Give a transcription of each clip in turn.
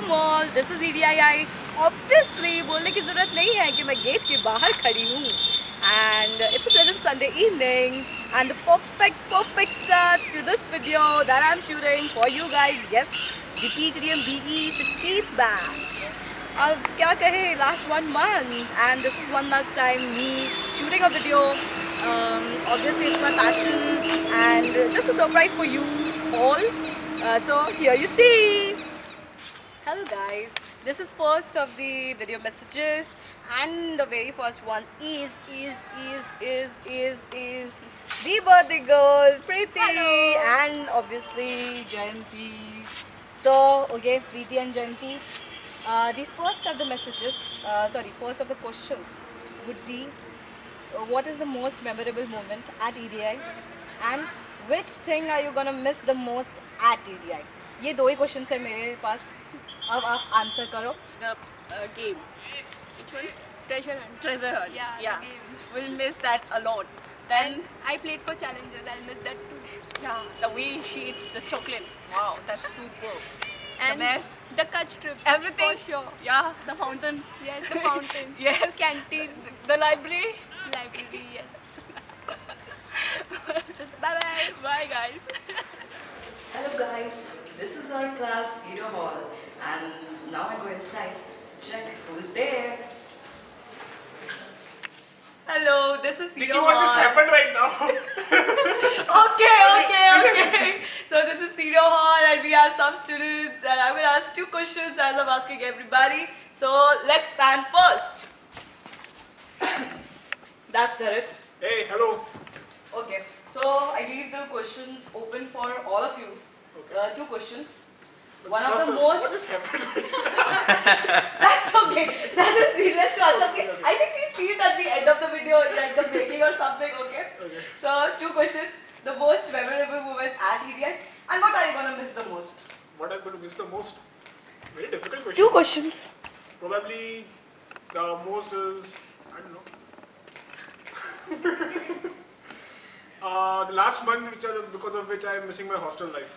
Mall, this is EDII. Obviously बोलने की जरूरत नहीं है कि मैं गेट के बाहर खड़ी हूँ. And it's a pleasant Sunday evening and the perfect start to this video that I'm shooting for you guys. Yes, the PGDM BE 16th batch. अब क्या कहे, last 1 month and this is one last time me shooting a video. Obviously it's my passion and just a surprise for you all. So here you see. Hello guys, this is first of the video messages and the very first one is the birthday girl Preeti. Hello. And obviously Jayanti. So okay, Preeti and Jayanti, the first of the messages, first of the questions would be what is the most memorable moment at EDI and which thing are you gonna miss the most at EDI? ये दो ही question है मेरे पास. अब आप answer करो. The game. Which one? Treasure hunt. Treasure hunt. Yeah, the game. We'll miss that a lot. Then And I played for challenges. I'll miss that too. yeah, the way she eats the chocolate. Wow, that's super. And the mess, the Kutch trip. everything. For sure. Yeah, the fountain. Yes, the fountain. Yes. Canteen. The library. Library. Yes. Bye bye. Bye guys. Hello guys, this is our class video hall and now I go inside to check who's there. Hello, this is video hall. What just happened right now? Okay. So this is video hall and we have some students and I'm going to ask 2 questions as I'm asking everybody. So let's stand first. That's correct. Hey, hello. Okay, so I leave the questions open for all of you. Okay. 2 questions. But One of first the all, most. What just happened right That's okay. That is needless to answer. Okay. Okay. I think we see it at the end of the video, like the breaking or something. Okay. Okay. So 2 questions. The most memorable moment at EDI and what are you gonna miss the most? What I'm going to miss the most? Very difficult question. 2 questions. Probably the most is, I don't know. The last month because of which I'm missing my hostel life.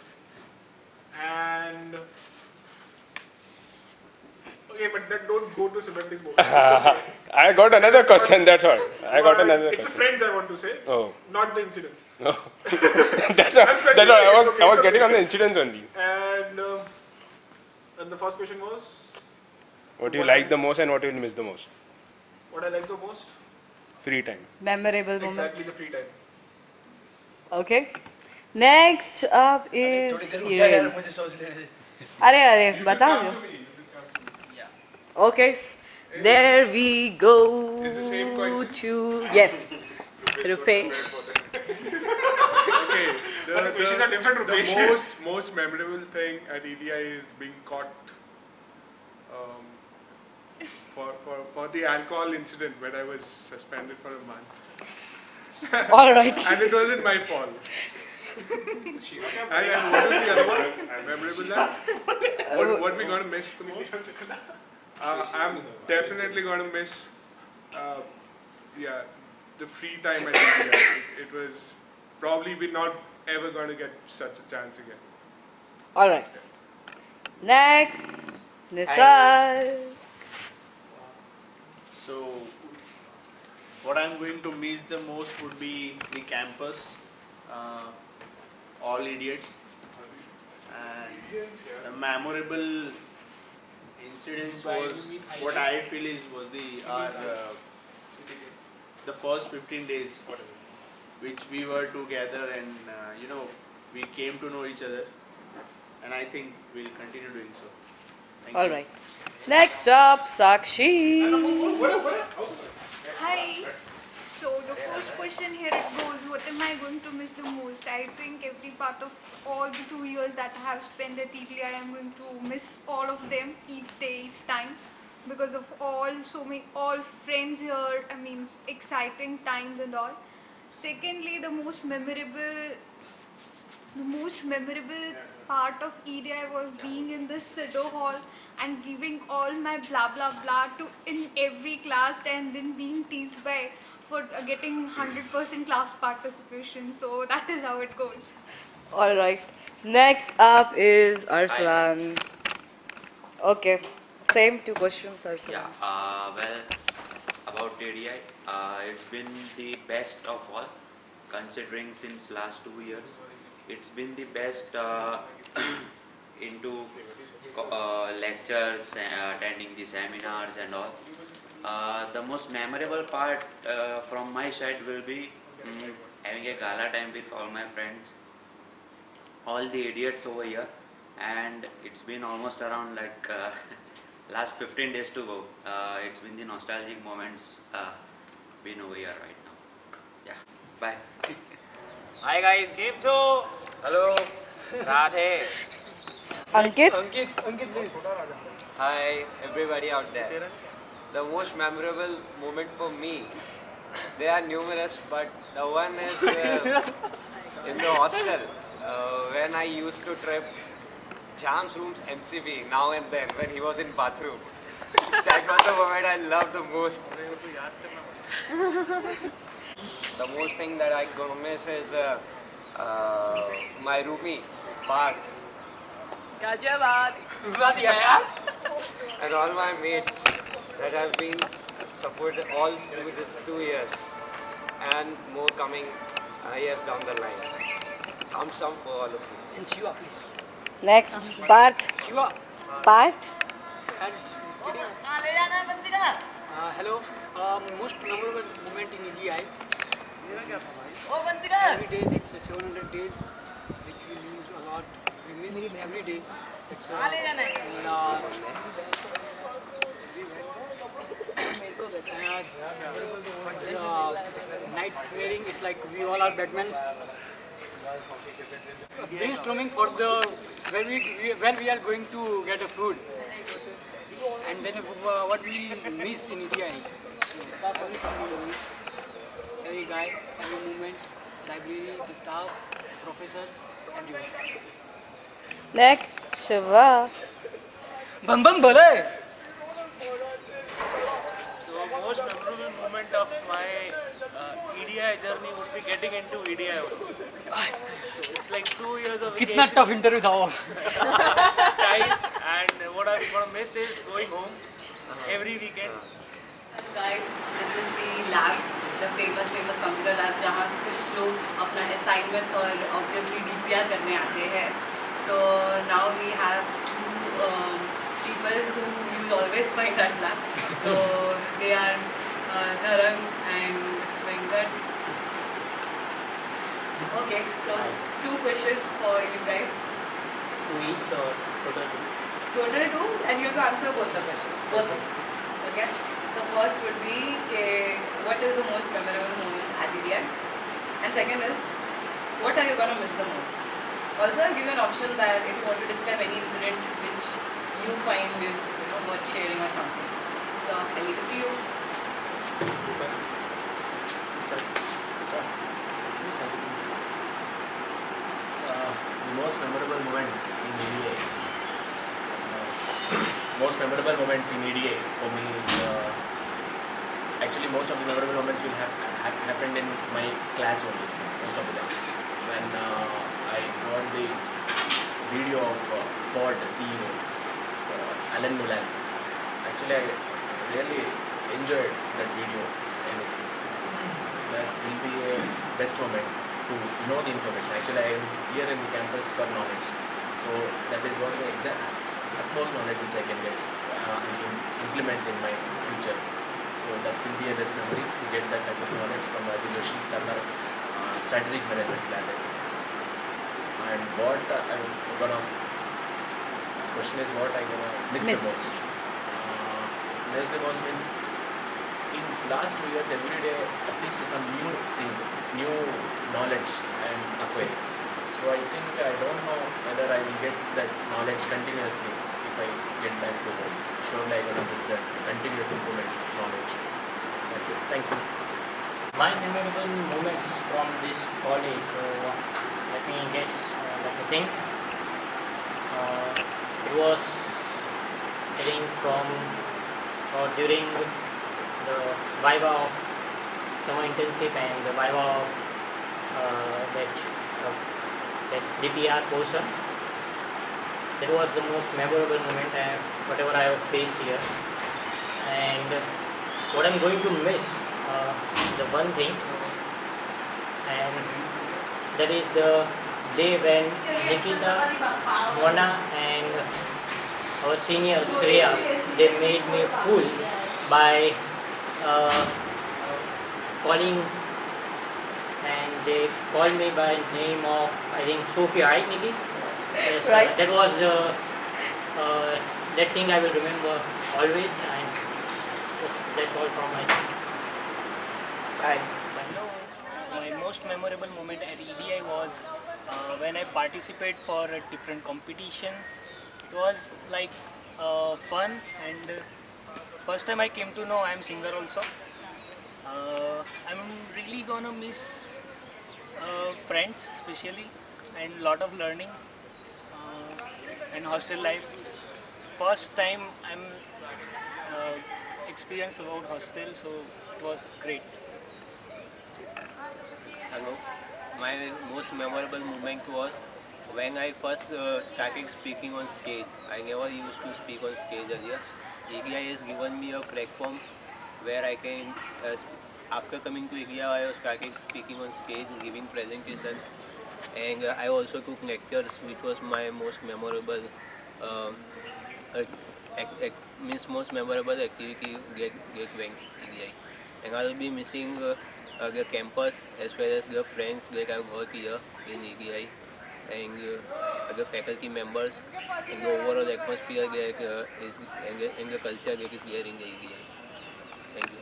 And okay, but then don't go to semantics mode. I got another question, that's all. I got another It's question. friends I want to say, Oh. not the incidents. No. That's all. That's all. I was getting on the incidents only. And the first question was What do you like the most and what do you miss the most? what I like the most. Free time. Memorable moment. Exactly, the free time. Okay. Next up is Hiren. अरे बताओ. Okay. There we go Is the same question? to yes, Rupesh. Okay, But the questions are different, the Rupesh. most memorable thing at EDI is being caught for the alcohol incident where I was suspended for a month. All right. And it wasn't my fault. And what was the other one? Memorable that? What we gonna miss the most? I'm definitely gonna miss the free time at EDI. It was probably we're not ever gonna get such a chance again. All right. Next, Nisar. So, what I'm going to miss the most would be the campus, all idiots, and the memorable incidents was what I feel was the first 15 days which we were together and we came to know each other, and I think we'll continue doing so. Thank All you. right. Next up, Sakshi. Hi. So the first question here it goes, what am I going to miss the most? I think every part of all the 2 years that I have spent at EDI, I am going to miss all of them each day, each time, because of all friends here. I mean, exciting times and all. Secondly, the most memorable part of EDI was being in this Sido hall and giving all my blah blah blah to in every class and then being teased by for getting 100% class participation. So that is how it goes. All right. Next up is Arslan. Okay, same two questions also. Yeah, well, about TDI, it's been the best of all, considering since last 2 years. It's been the best into lectures, attending the seminars and all. The most memorable part from my side will be having a gala time with all my friends, all the idiots over here, and it's been almost around like last 15 days to go. It's been the nostalgic moments been over here right now. Yeah, bye. Hi guys, keep to. Hello. Radhe. Ankit? Ankit, please. Hi, everybody out there. The most memorable moment for me, they are numerous, but the one is in the hostel when I used to trip Jam's room's MCB now and then when he was in bathroom. That was the moment I loved the most. The most thing that I gonna miss is my roomie, Parth. And all my mates that have been supported all through this 2 years and more coming years down the line. Thumbs up for all of you. And Shiva, please. Next, Parth. Shiva. Parth? Hello. Most memorable moment in EDI. Every day it's 700 days, which we use a lot. We miss it every day. It's night training is like we all are Batman. Brainstorming for the when we are going to get a food, and then what we miss in EDI. So, every guy, every movement, library, the staff, professors, everyone. Next, Shiva. Bam bam bole. So most memorable moment of my EDI journey would be getting into EDI. So it's like 2 years of कितना tough interview था वो. time, and what I'm gonna miss is going home every weekend. Guys, this is the lab, the famous computer lab जहाँ कुछ लोग अपना assignments और obviously DPR करने आते हैं. So now we have two people who you will always find at lab. So they are Dharang and Venkat. Okay, so 2 questions for you guys. 2 each or total 2? Total 2, and you have to answer both the questions. Both. Okay. The first would be what is the most memorable moment at EDI? And second is, what are you going to miss the most? Also, I'll give you an option that if you want to describe any incident which you find is worth sharing or something. So I'll leave it to you. The most memorable moment in EDA. Most memorable moment in EDA for me is actually most of the memorable moments will have happened in my class only. Most of the time when I got the video of Ford CEO Alan Mullen. Actually, I really enjoyed that video, and that will be a best moment to know the information. Actually, I am here in the campus for knowledge, so that is one of the utmost knowledge which I can get implement in my future. So that will be a best memory to get that type of knowledge from Adivashi Turner strategic management class. And what I'm gonna question is what I'm gonna miss the most. Miss the most means in last 2 years every day at least some new thing, new knowledge and acquire. So I think I don't know whether I will get that knowledge continuously if I get back to home. Surely I'm gonna miss that continuous improvement knowledge. That's it. Thank you. My memorable moments from this college, let me guess, let me think. It was getting from or during the Viva of summer internship and the Viva of that DPR portion. that was the most memorable moment whatever I have faced here. And what I'm going to miss, the one thing, and that is the day when Nikita, Mona and our senior Shreya, they made me a fool by calling, and they called me by name of, I think, Sophia, right, Nikki? Yes, Right. That was that thing I will remember always, and that's all from my side. Bye. Hello. My most memorable moment at EDI was when I participated for a different competition. It was like fun, and first time I came to know I am singer also. I'm really gonna miss friends especially, and lot of learning and hostel life. First time I'm experienced about hostel, so it was great. Hello. My most memorable moment was when I first started speaking on stage. I never used to speak on stage earlier. EGI has given me a platform where I can, after coming to EGI, I started speaking on stage, giving presentation, and I also took lectures, which was my most memorable, means most memorable activity get when EGI. And I'll be missing the campus as well as the friends that I've got here in EGI, and the faculty members, and the overall atmosphere that is, and the culture that is here in the EGI. Thank you.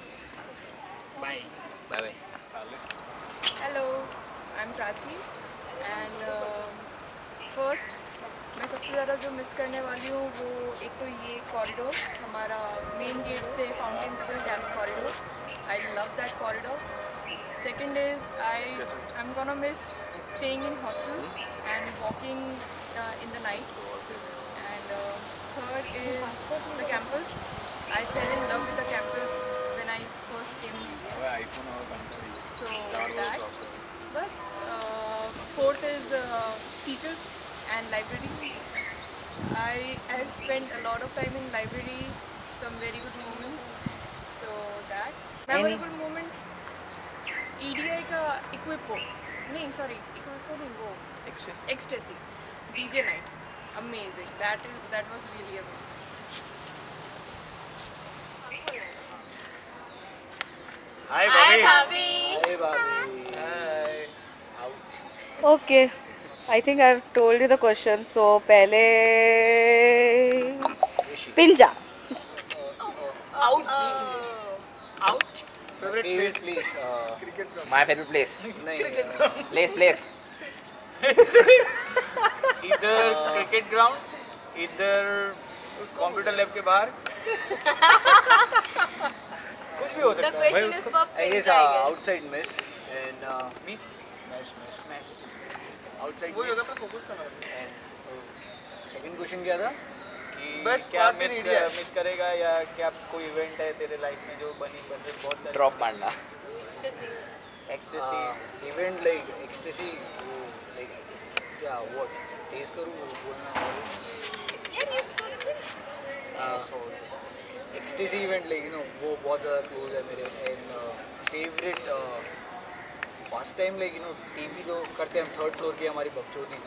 Bye. Bye bye. Hello, I'm Prachi and first मैं सबसे ज़्यादा जो miss करने वाली हूँ वो एक तो ये कॉरिडोर, हमारा मेन गेट से फाउंटेन तक dam corridor. I love that corridor. Second is I'm gonna miss staying in hostel and walking in the night. And third is the campus. I fell in love with the campus when I first came in India. So that. But fourth is teachers and library. I have spent a lot of time in library, some very good moments. So that. Memorable moment. EDI का Equipo, नहीं sorry, Equipo नहीं वो Ecstasy, DJ night, amazing. That was really amazing. Hi, Bobby. Hi. Okay, I think I've told you the question. So पहले Pinja. Out. Favorite place? My favorite place. Place. इधर cricket ground, इधर उस computer lab के बाहर. कुछ भी हो सकता है. The question is for I guess Pinja, I guess. outside mess and mess. Outside mess. And second question क्या था? कि क्या मिस करेगा या क्या कोई इवेंट है तेरे लाइफ में जो बनी बहुत सारी. Drop मारना. Ecstasy event like ecstasy like क्या व्हाट टेस्ट करूँ बोलना एक्सटेसी इवेंट लाइक वो बहुत ज़्यादा क्लोज है मेरे. And favourite first time like TP तो करते हैं हम थर्ड फ्लोर की हमारी बकचोदी.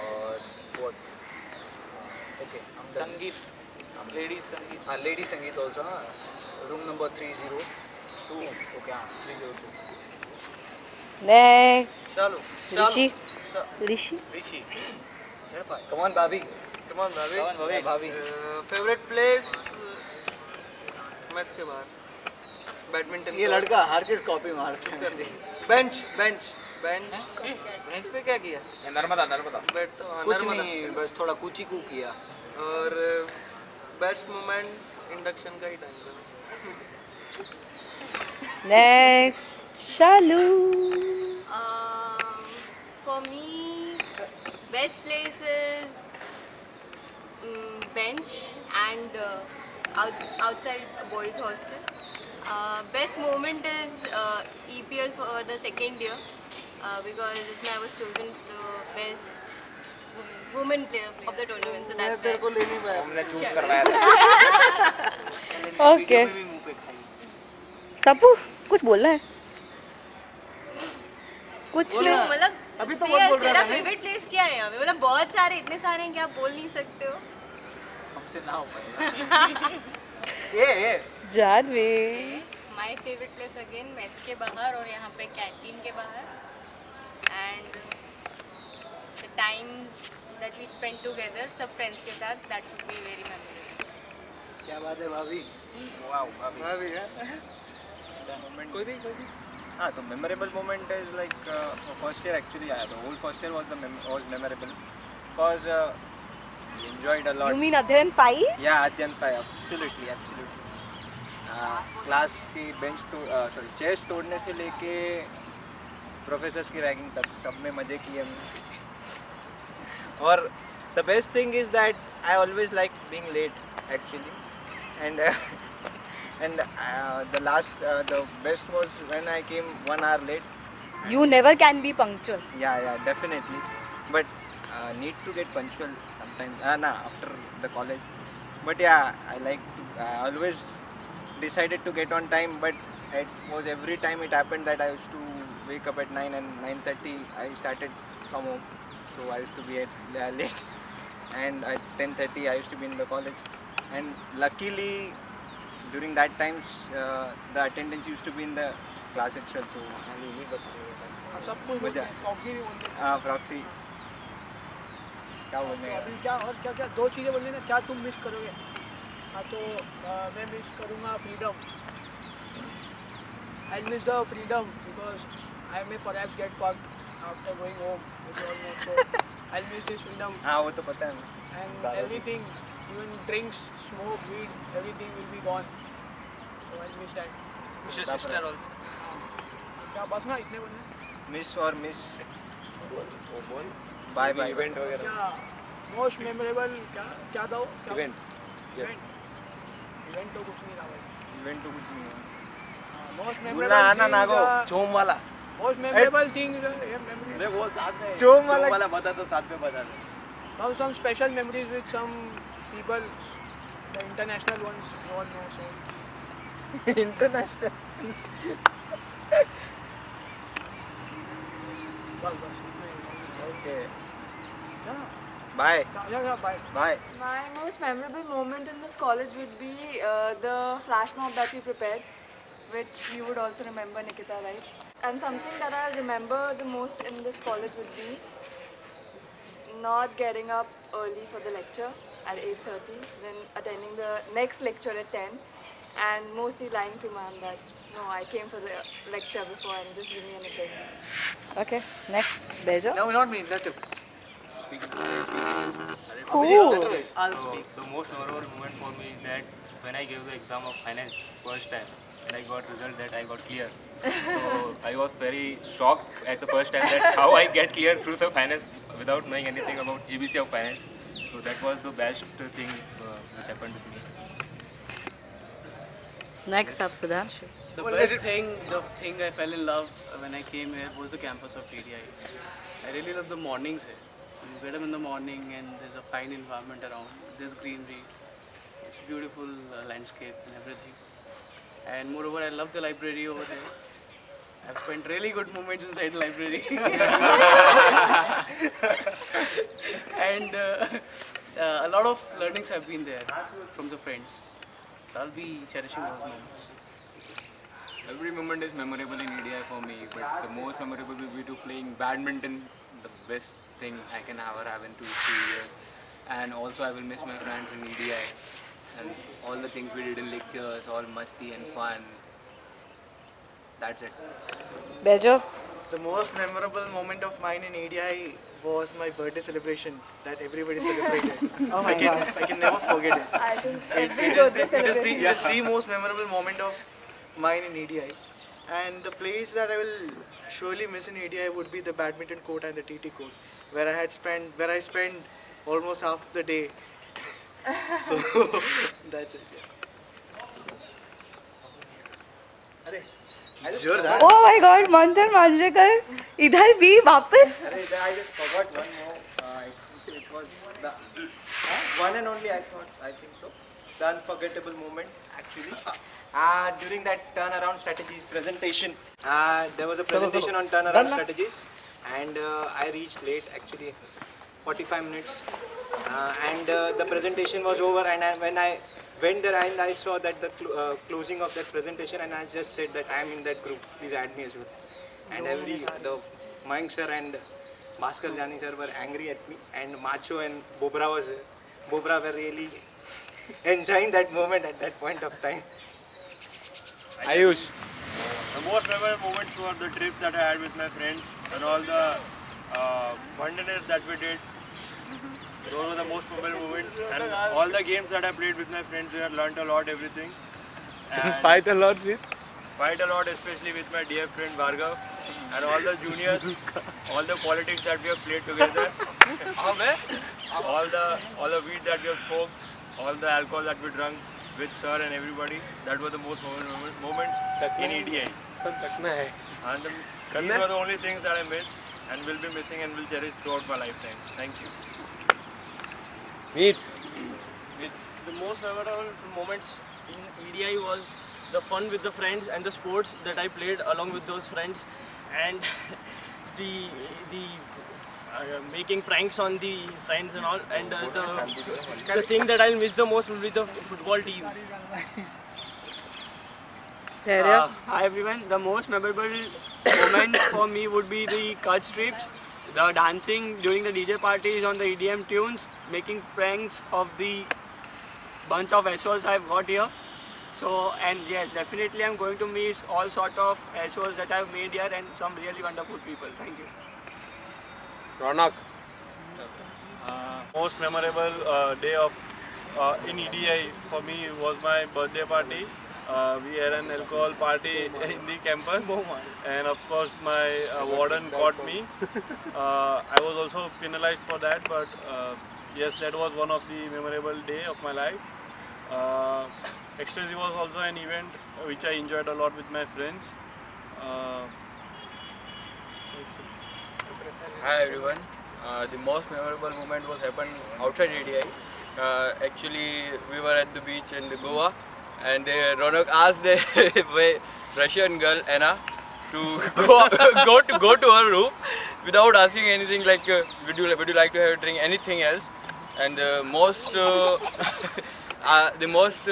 और व्हाट ओके संगीत लेडीज संगीत. हाँ लेडीज संगीत ऑल्सो. हाँ रूम नंबर 302. ओके हाँ 302. Next. चलो Rishi. Come on, Bobby. Bobby. Favourite place match के बाहर बैडमिंटन. ये लड़का हर चीज कॉपी मारता है. बेंच पे क्या किया? नर्मदा. बैठ तो कुछ नहीं, बस थोड़ा कुची कू किया. और बेस्ट मोमेंट इंडक्शन का ही टाइम था. Next. Shalu. For me, best place is bench and outside boys hostel. Best moment is EPL for the second year because this year I was chosen the best woman. woman player of the tournament. So that's why. हमने choose करवाया था. Okay. सबू कुछ बोलना है? कुछ नहीं. मतलब अभी तो बहुत बोल रहा है. तेरा फेवरेट प्लेस क्या है यहाँ पे? मतलब बहुत सारे, इतने सारे हैं कि आप बोल नहीं सकते हो. हमसे ना हो पाएगा. ये Jahnavi. My favorite place again mess के बाहर और यहाँ पे कैंटीन के बाहर. And the time that we spent together सब friends के साथ, that would be very memorable. क्या बात है भाभी. वाओ भाभी है. कोई भी हाँ तो memorable moment is like first year actually. The whole first year was memorable because we enjoyed a lot. You mean Adhyan 5? Yeah, Adhyan 5, absolutely. Class की बेंच सॉरी चेयर्स तोड़ने से लेके प्रोफेसर्स की रैगिंग तक सब में मजे किए हमने. और the best thing is that I always like being late actually and the best was when I came 1 hour late. You never can be punctual. Yeah, definitely, but need to get punctual sometimes after the college. But yeah, I always decided to get on time, but it was every time it happened that I used to wake up at 9 and 9:30 I started from home, so I used to be late, and at 10:30 I used to be in the college. And luckily during that times the attendance used to be in the class itself, so सब कुछ proxy भी बोलते हैं. Proxy क्या बोलने का अभी क्या और क्या दो चीज़ें बोलने ना, क्या तुम मिस करोगे? हाँ तो मैं मिस करूँगा freedom. I miss the freedom because I may perhaps get fucked after going home, so I miss this freedom. हाँ वो तो पता है. And everything, even drinks, smoke, weed, everything will be gone, so I miss that. Miss your sister also. क्या बस ना इतने बोलने. मिस और मिस बाय बाय इवेंट वगैरह. क्या मोस्ट मेमोरेबल क्या था? इवेंट तो कुछ नहीं था भाई. इवेंट तो कुछ नहीं है. मोस्ट बोलना मेमोरेबल आना नागो चोम वाला. मोस्ट मेमोरेबल थिंग ये मेमोरी. अरे वो साथ में चोम वाला बता तो साथ में बता दे. some special memories with some people, the international ones, no one knows. So international. Okay. Yeah. Bye. Yeah, bye. Bye. My most memorable moment in this college would be the flash mob that we prepared, which you would also remember, Nikita, right? And something that I remember the most in this college would be not getting up early for the lecture at 8:30, then attending the next lecture at 10, and mostly lying to ma'am that no, I came for the lecture before and just give me anything. Okay, next, Bejo. No, not me. That's it. Cool. I'll speak. The most memorable moment for me is that when I gave the exam of finance first time and I got result that I got clear. So I was very shocked at the first time that how I get clear through the finance without knowing anything about ABC of finance. So that was the best thing which happened with me. Next up, Sudhanshu. The best thing, the thing I fell in love when I came here was the campus of TDI. I really love the mornings here. You get up in the morning and there's a fine environment around. There's greenery. It's beautiful landscape and everything. And moreover, I love the library over there. I've spent really good moments inside the library. And a lot of learnings have been there from the friends. So I'll be cherishing those moments. Every moment is memorable in EDI for me, but the most memorable will be to playing badminton, the best thing I can ever have in 2 years. And also I will miss my friends in EDI and all the things we did in lectures, all musty and fun. That's it. Bejo. The most memorable moment of mine in ADI was my birthday celebration that everybody celebrated. Oh my God. I can never forget it. I think It every is birthday celebration. the most memorable moment of mine in ADI. And the place that I will surely miss in ADI would be the badminton court and the TT court, where I spent almost half the day. So that's it. Oh my God, Manthan Manjrekar, इधर भी वापस. I just forgot one more. It was was the one and only, I think so, the unforgettable moment actually. During that turnaround strategies presentation, there was a presentation on turnaround strategies, and I reached late actually, 45 minutes, and the presentation was over, and when I went there and I saw that the closing of that presentation, and I just said that I am in that group, please add me as well. And the Mayank sir and Bhaskar Jani sir were angry at me, and Macho and Bobra were really enjoying that moment at that point of time. Ayush. The most memorable moments were the trips that I had with my friends and all the wonderness that we did. Those were the most memorable moments, and all the games that I played with my friends, we have learnt a lot, everything. And Fight a lot with? Fight a lot, especially with my dear friend Bhargav and all the juniors, all the politics that we have played together, all the weed that we have smoked, all the alcohol that we drank with sir and everybody. That were the most moments in EDI. And these were the only things that I missed and will be missing and will cherish throughout my lifetime. Thank you. Meet. The most memorable moments in EDI was the fun with the friends and the sports that I played along with those friends, and the making pranks on the friends and all, and the thing that I'll miss the most will be the football team. Hi everyone, the most memorable moment for me would be the Kutch trips, the dancing during the DJ parties on the EDM tunes, making pranks of the bunch of SOs I've got here. So, and yes, definitely I'm going to miss all sort of SOs that I've made here and some really wonderful people. Thank you. Ronak. Most memorable day of in EDI for me was my birthday party. We had an alcohol party in the campus, and of course my warden caught me. I was also penalized for that, but yes, that was one of the memorable day of my life. Ecstasy was also an event which I enjoyed a lot with my friends. Hi everyone. The most memorable moment was happened outside EDI. Actually, we were at the beach in Goa, and Ronak asked a Russian girl Anna to go to her room without asking anything like would you like to have a drink, anything else. And the most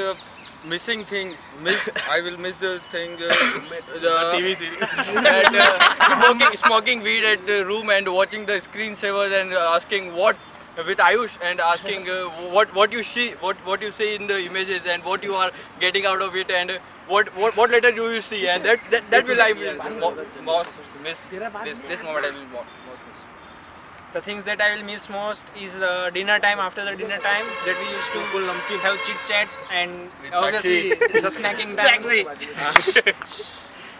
missing thing, I will miss the thing, the TV series. that, smoking weed at the room and watching the screensavers and asking what with Ayush and asking what you see, what you see in the images and what you are getting out of it and what letter do you see, and that will I most miss this moment. I will most miss. The things that I will miss most is the dinner time. After the dinner time, that we used to have chit chats and obviously the snacking time. Exactly.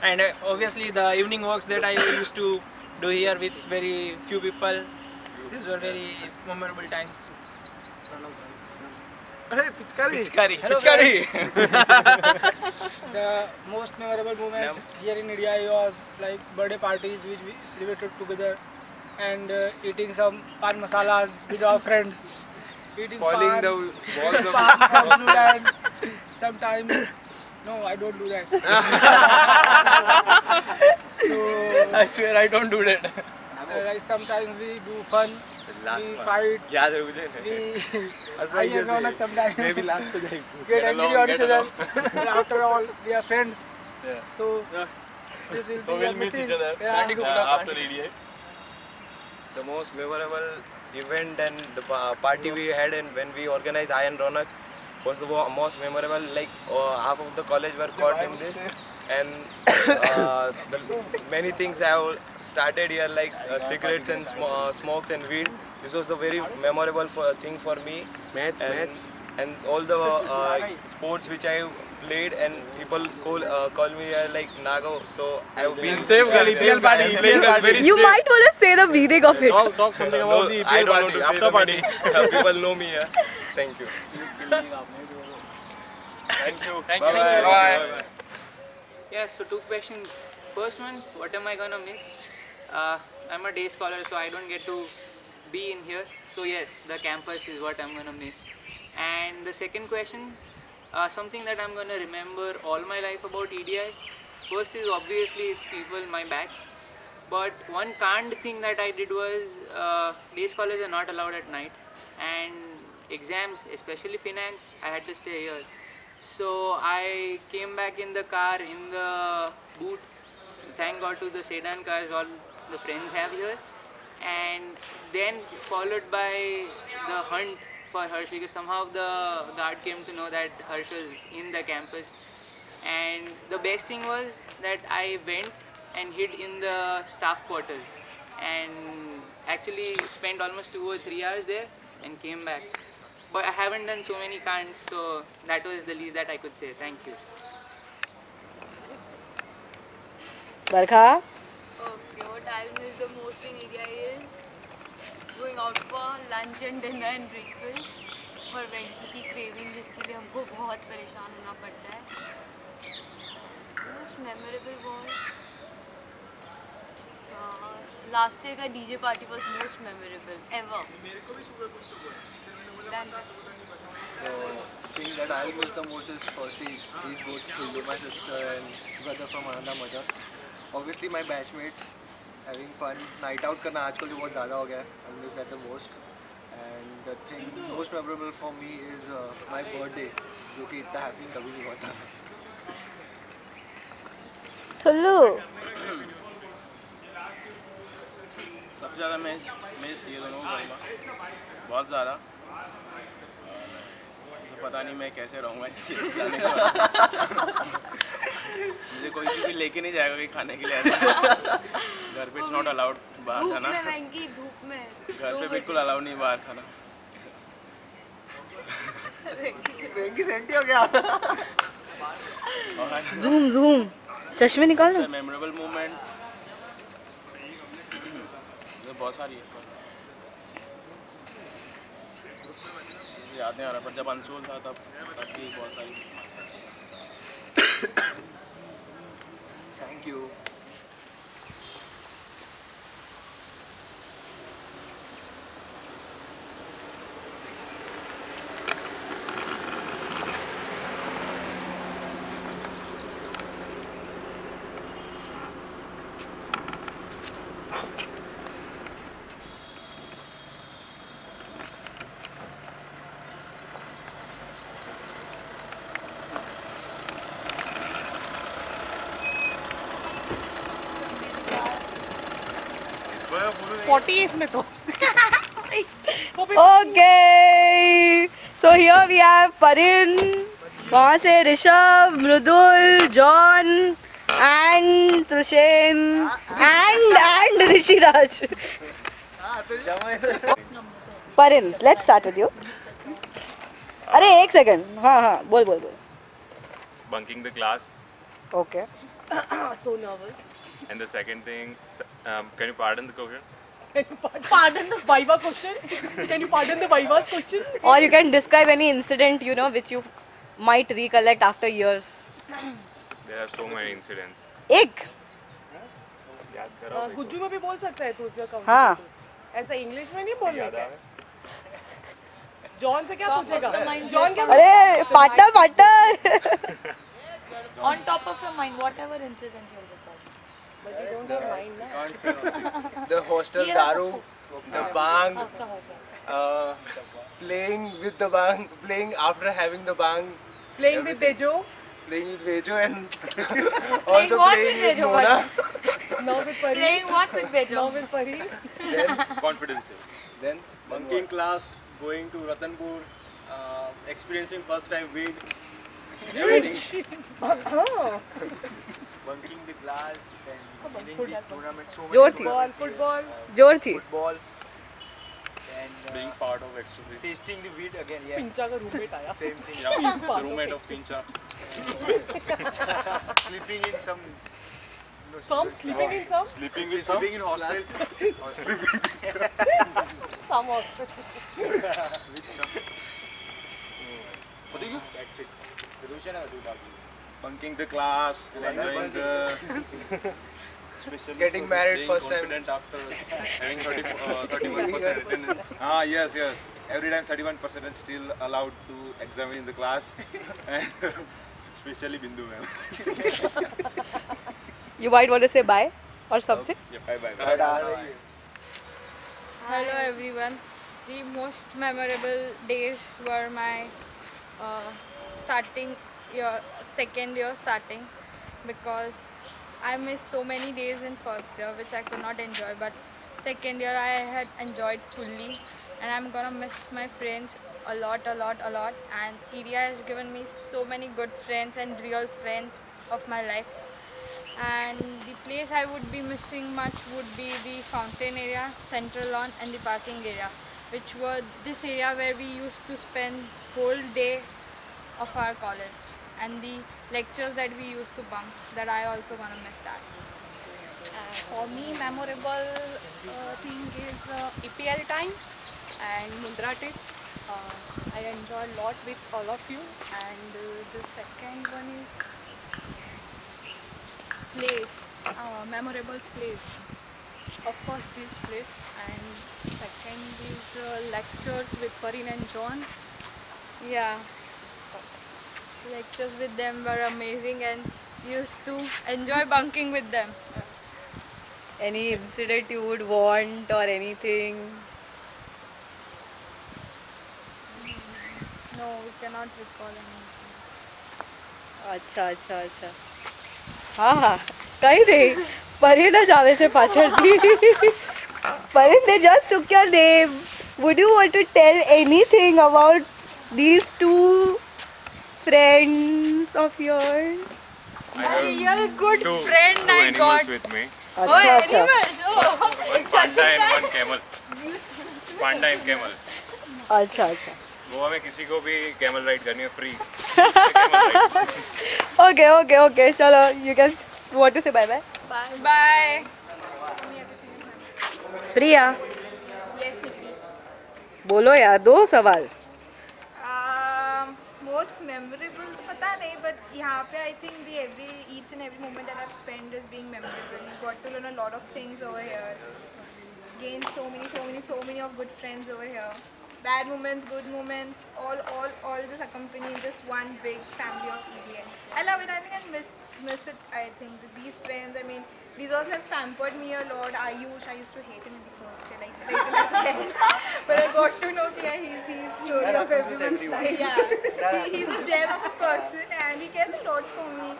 And obviously the evening walks that I used to do here with very few people. These were very memorable times. Hey, Pichkari. Hello, Pichkari. The most memorable moment here in India was like birthday parties which we celebrated together, and eating some pan masalas with our friends. Eating Spoiling pan, the balls of pan and sometimes, no, I don't do that. So, I swear I don't do that. like sometimes we do fun, we fight, I and Ronak sometimes maybe last get angry on each other, but after all we are friends. Yeah. So this will So be we'll a miss missing. each other after EDI. The most memorable event and the party we had and when we organized I and Ronak was the most memorable. Like half of the college were caught in this, and many things have started here like cigarettes and smokes and weed. This was the very memorable thing for me. And all the sports which I played, and people call me like Nago. So I've been EPL party. You might want to say the meaning of it. Talk something about the I EPL don't want to party, say after the party. meaning. People know me here. Thank you. Thank you. Bye. Yes, so 2 questions. First one, what am I gonna miss? I'm a day scholar, so I don't get to be in here. So yes, the campus is what I'm gonna miss. And the second question, something that I'm gonna remember all my life about EDI. First is obviously it's people, my batch. But one can't thing that I did was day scholars are not allowed at night, and exams, especially finance, I had to stay here. So I came back in the car, in the boot. Thank God to the sedan cars all the friends have here, and then followed by the hunt for Harsh, because somehow the guard came to know that Harsh was in the campus. And the best thing was that I went and hid in the staff quarters and actually spent almost 2 or 3 hours there and came back. But I haven't done so many can'ts, so that was the least that I could say. Thank you. Barkha? Okay, what I'll miss the most in EDI is going out for lunch and dinner and breakfast और वेंकी की craving जिसके लिए हमको बहुत परेशान होना पड़ता है. Most memorable was last year का DJ party was most memorable ever. The thing that I miss the most is firstly these both Hildu, my sister, and brother from Ananda Mother. Obviously my batchmates, having fun, night out करना आजकल जो बहुत ज़्यादा हो गया है. I miss that the most. And the thing most memorable for me is my birthday, जो कि इतना happening कभी नहीं हुआ था. Thullu. सबसे ज़्यादा मिस ये दोनों करूँगा, बहुत ज़्यादा. पता नहीं मैं कैसे रहूँगा इसके जाने के बाद. मुझे कोई चीज़ लेके नहीं जाएगा कहीं खाने के लिए. घर पे इट्स नॉट अलाउड बाहर जाना. धूप में घर पे बिल्कुल अलाउड नहीं बाहर खाना. वेंकी सेंटी हो गया. Zoom. चश्मे निकाल ना. मेमोरेबल मोमेंट बहुत सारी है, याद नहीं आ रहा, पर जब अंशुल था तब भी बहुत सारी. Thank you. Okay, so here we have Parin, वहाँ से ऋषभ, मृदुल, John, and Trushen, and Rishiraj. Parin, let's start with you. अरे एक सेकंड. हाँ बोल. Bunking the class. Okay. So nervous. And the second thing, can you pardon the question? Pardon the Viva question? Can you pardon the Viva question? Or you can describe any incident, which you might recollect after years. There are so many incidents. एक? याद करो. गुज्जू में भी बोल सकता है तू उसका काउंट. हाँ. ऐसा इंग्लिश में नहीं बोलने का. जॉन से क्या पूछेगा? जॉन क्या? अरे partner. On top of your mind, whatever incident you recall. But you don't have mind, na? The hostel daru, the bang, playing with the bang, playing after having the bang. Playing with Bejo. Playing with Bejo and also playing with Mona. Now with Pari. Playing what with Bejo? Now with Pari. Then Confidence. Then bunking class, going to Ratanpur, experiencing first time weed. Everything. Bunking the class, then winning the tournament. So जोर Football. जोर थी. Football. And Being part of ecstasy. tasting the weed again. Yeah. Pincha का roommate आया. Same thing. Yeah, the roommate of Pincha. Sleeping in some. Sleeping in some? Sleeping in some? Sleeping in hostel. Some hostel. With some. What do you? That's it. Bunking the class, enjoying the especially Getting for married being first time. confident after having 31% attendance. Yes, yes. Every time 31% and still allowed to examine in the class, and especially Bindu ma'am. You might want to say bye or something. Yeah, bye. Hello everyone. The most memorable days were my starting year, second year starting, because I missed so many days in first year which I could not enjoy, but second year I had enjoyed fully, and I'm gonna miss my friends a lot, and EDI has given me so many good friends and real friends of my life. And the place I would be missing much would be the fountain area, central lawn and the parking area, which were this area where we used to spend whole day of our college, and the lectures that we used to bunk, that I also want to miss that. For me, memorable thing is EPL time and Mundra trip. I enjoy a lot with all of you. And the second one is place, memorable place. Of course, this place. And second is lectures with Parin and John. Yeah, lectures with them were amazing, and used to enjoy bunking with them. Any incident you would want or anything? No, we cannot recall anything. અચ્છા હા કઈ નહીં parade જ આવે છે પાછળથી parade, they just took your name. Would you want to tell anything about these two friends of yours? I have real good two friend I animals got. with me. Oh, animals! One panda and one camel. Panda and camel. अच्छा गोवा में किसी को भी camel ride करनी है free. Okay, चलो, you can want to say bye bye. Bye. Priya Yes, Nikki. बोलो यार, दो सवाल. Most memorable तो पता नहीं, but यहाँ पे I think each and every moment that I've spent is being memorable. You got to learn a lot of things over here. Gained so many of good friends over here. Bad moments, good moments, all just accompany just one big family of EDI. I love it. I think I miss it. I think these friends. I mean, these also have pampered me a lot. I used to hate him in the first year, but I got to know that he's story of everyone's life. Yeah, he's a gem of a person, and he cares a lot for me.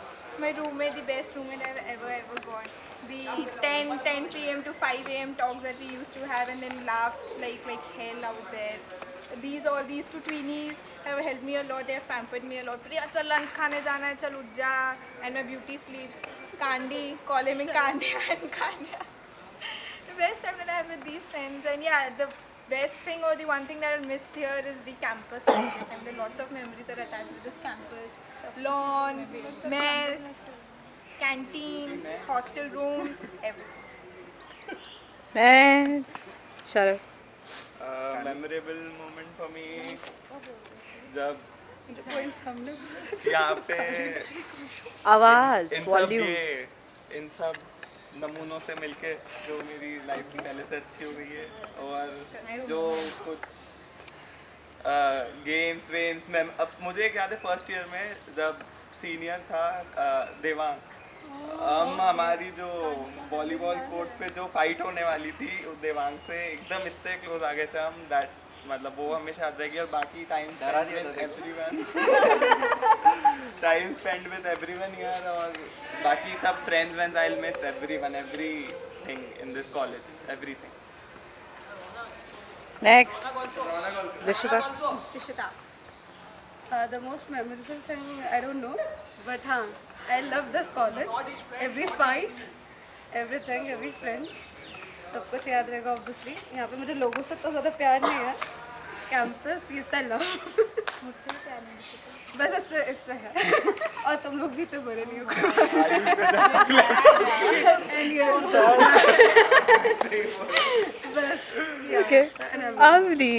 My roommate, the best roommate I've ever got. The 10 p.m. to 5 a.m. talks that we used to have, and then laughed like hell out there. These two tweenies have helped me a lot. They have pampered me a lot. Priya, chal lunch khane jana hai, chal uth ja. And my beauty sleeps. Kandi, call him Kandi and Kanya. The best time that I have with these friends, and yeah, the best thing or the one thing that I'll miss here is the campus. And there are lots of memories that are attached with this campus. Lawn, mess, canteen, hostel rooms, everything. Thanks. Sharad. Memorable moment for me जब यहाँ पे आवाज, volume इन सब नमूनों से मिलके जो मेरी लाइफ की पहले से अच्छी हो गई है, और जो कुछ गेम्स में अब मुझे एक याद है फर्स्ट ईयर में जब सीनियर था देवांग, हम हमारी जो वॉलीबॉल कोर्ट पे जो फाइट होने वाली थी देवांग से एकदम इतने क्लोज आ गए थे हम, दैट मतलब वो हमेशा याद रहेगी. और बाकी time spend with everyone here, और बाकी सब friends I will miss everyone, everything in this college, everything. Next, Dishita. The most memorable thing, I don't know, but I love this college. Every fight, everything, every friend, सब कुछ याद रहेगा obviously. यहाँ पे मुझे लोगों से तो ज़्यादा प्यार नहीं है. Campus, yes I love. मुझसे प्यार नहीं, बस इससे है. और तुम लोग भी तो बुरे नहीं हो. Okay. Avni.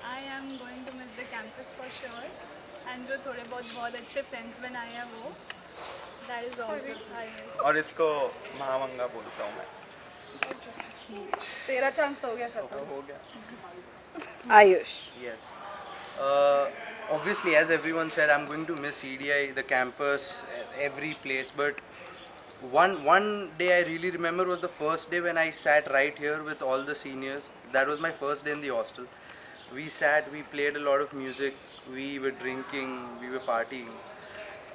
I am going to miss the campus for sure, and जो थोड़े बहुत अच्छे friends बनाए हैं वो, That is also I miss. और इसको महामंगा बोलता हूँ मैं. तेरा चांस हो गया खत्म. हो गया. Ayush. Yes. Obviously, as everyone said, I'm going to miss EDI, the campus, every place. But one day I really remember was the first day when I sat right here with all the seniors. That was my first day in the hostel. We sat, we played a lot of music, we were drinking, we were partying.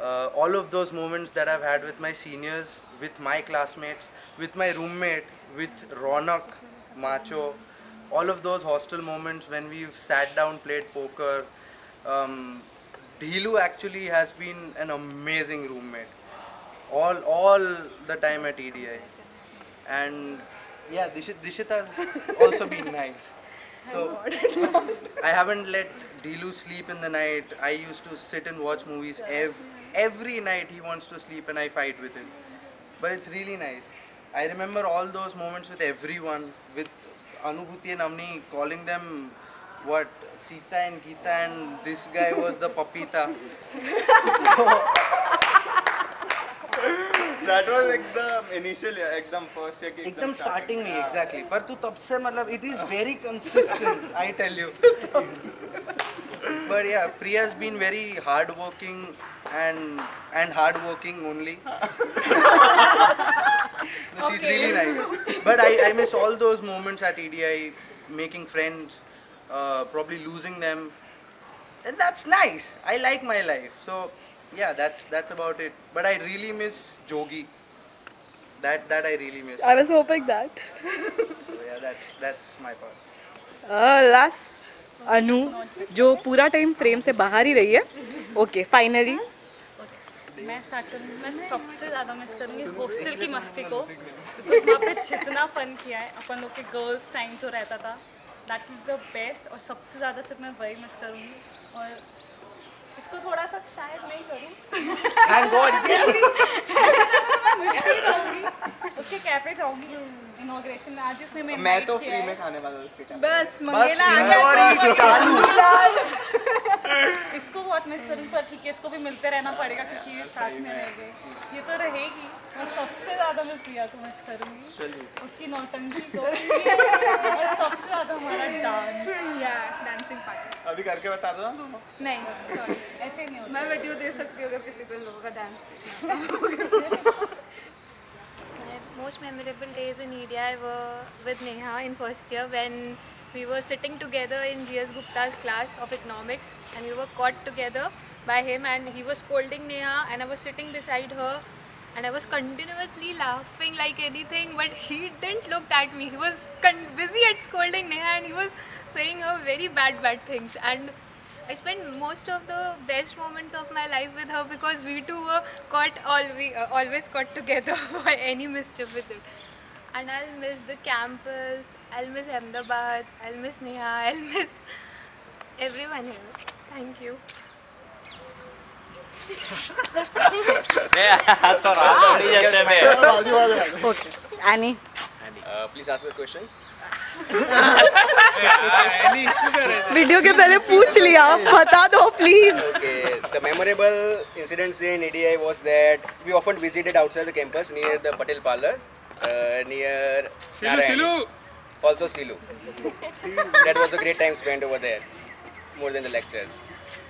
All of those moments that I've had with my seniors, with my classmates, with my roommate, with Ronak, Macho, all of those hostel moments when we've sat down, played poker. Dhilu actually has been an amazing roommate all the time at EDI, and yeah, Dishita's also been nice. So I haven't let Dhilu sleep in the night. I used to sit and watch movies every night. He wants to sleep and I fight with him, but it's really nice. I remember all those moments with everyone, with Anubhuti and Amni, calling them what, Sita and Geeta, and this guy was the Papita. That was एकदम initial, एकदम first year की एकदम starting में exactly. पर तू तब से मतलब it is very consistent, I tell you. But yeah, Priya's been very hardworking and hardworking only. So she's really nice. But I miss all those moments at EDI, making friends, probably losing them. And that's nice. I like my life. So yeah, that's about it. But I really miss Jogi. That I really miss. I was hoping that. So yeah, that's my part. Last अनु जो पूरा time frame से बाहर ही रही है. Okay finally मैं सबसे ज़्यादा miss करूँगी हॉस्टल की मस्ती को, बिकॉज वहाँ पे जितना फन किया है अपन लोग के गर्ल्स टाइम जो रहता था, दैट इज़ द बेस्ट. और सबसे ज़्यादा सिर्फ मैं वही मिस करूँगी. और इसको थोड़ा सा शायद नहीं करूँ. Thank God. मैं मुश्किल रहूँगी. उसके कैफे जाऊँगी इनॉग्रेशन में. आज उसने मैं तो फ्री में खाने वाला हूँ उसके टाइम. बस मंगेला इसको बहुत मिस करूँ. पर ठीक है, इसको भी मिलते रहना पड़ेगा क्योंकि ये साथ में रह गए. ये तो रहेगी. मैं सबसे ज्यादा मैं प्रिया को मिस करूँगी, उसकी नौटंकी को, और सबसे ज्यादा हमारा डांसिंग पार्टी. अभी करके बता दो ना तुम. नहीं sorry, ऐसे नहीं होता. मैं वीडियो दे सकती हूँ अगर किसी को लोगों का dance. My most memorable days in EDI were with Neha in first year when we were sitting together in GS Gupta's class of economics, and we were caught together by him, and he was scolding Neha and I was sitting beside her and I was continuously laughing like anything, but he didn't look at me. He was busy at scolding Neha and he was saying her very bad things, and I spent most of the best moments of my life with her because we two were always caught together by any mischief with it. And I'll miss the campus, I'll miss Ahmedabad, I'll miss Neha, I'll miss everyone here. Thank you. Okay. Annie. Please ask your question. Video के पहले पूछ लिया, बता दो please. Okay, the memorable incidents in EDI was that we often visited outside the campus near the Patel Parlor, near Narayani. Also Silu. That was a great time spent over there, more than the lectures.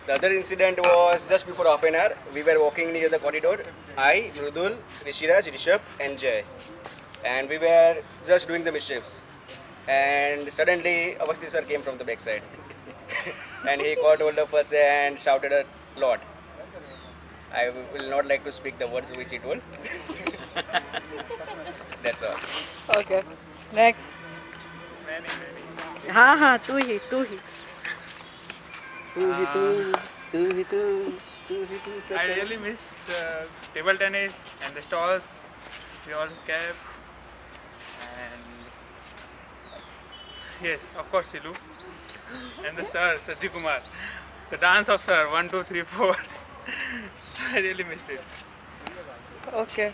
The other incident was just before half an hour. We were walking near the corridor, I, Mrudul, Rishiraj, Rishabh and Jay. And we were just doing the mischiefs. And suddenly Avasti sir came from the backside. And he caught hold of us and shouted a lot. I will not like to speak the words which he told. That's all. Okay. Next. हाँ तू ही. I really miss the table tennis and the stalls we all kept, and yes, of course Silu and the sir Sajji Kumar, the dance of sir 1 2 3 4. I really missed it. Okay.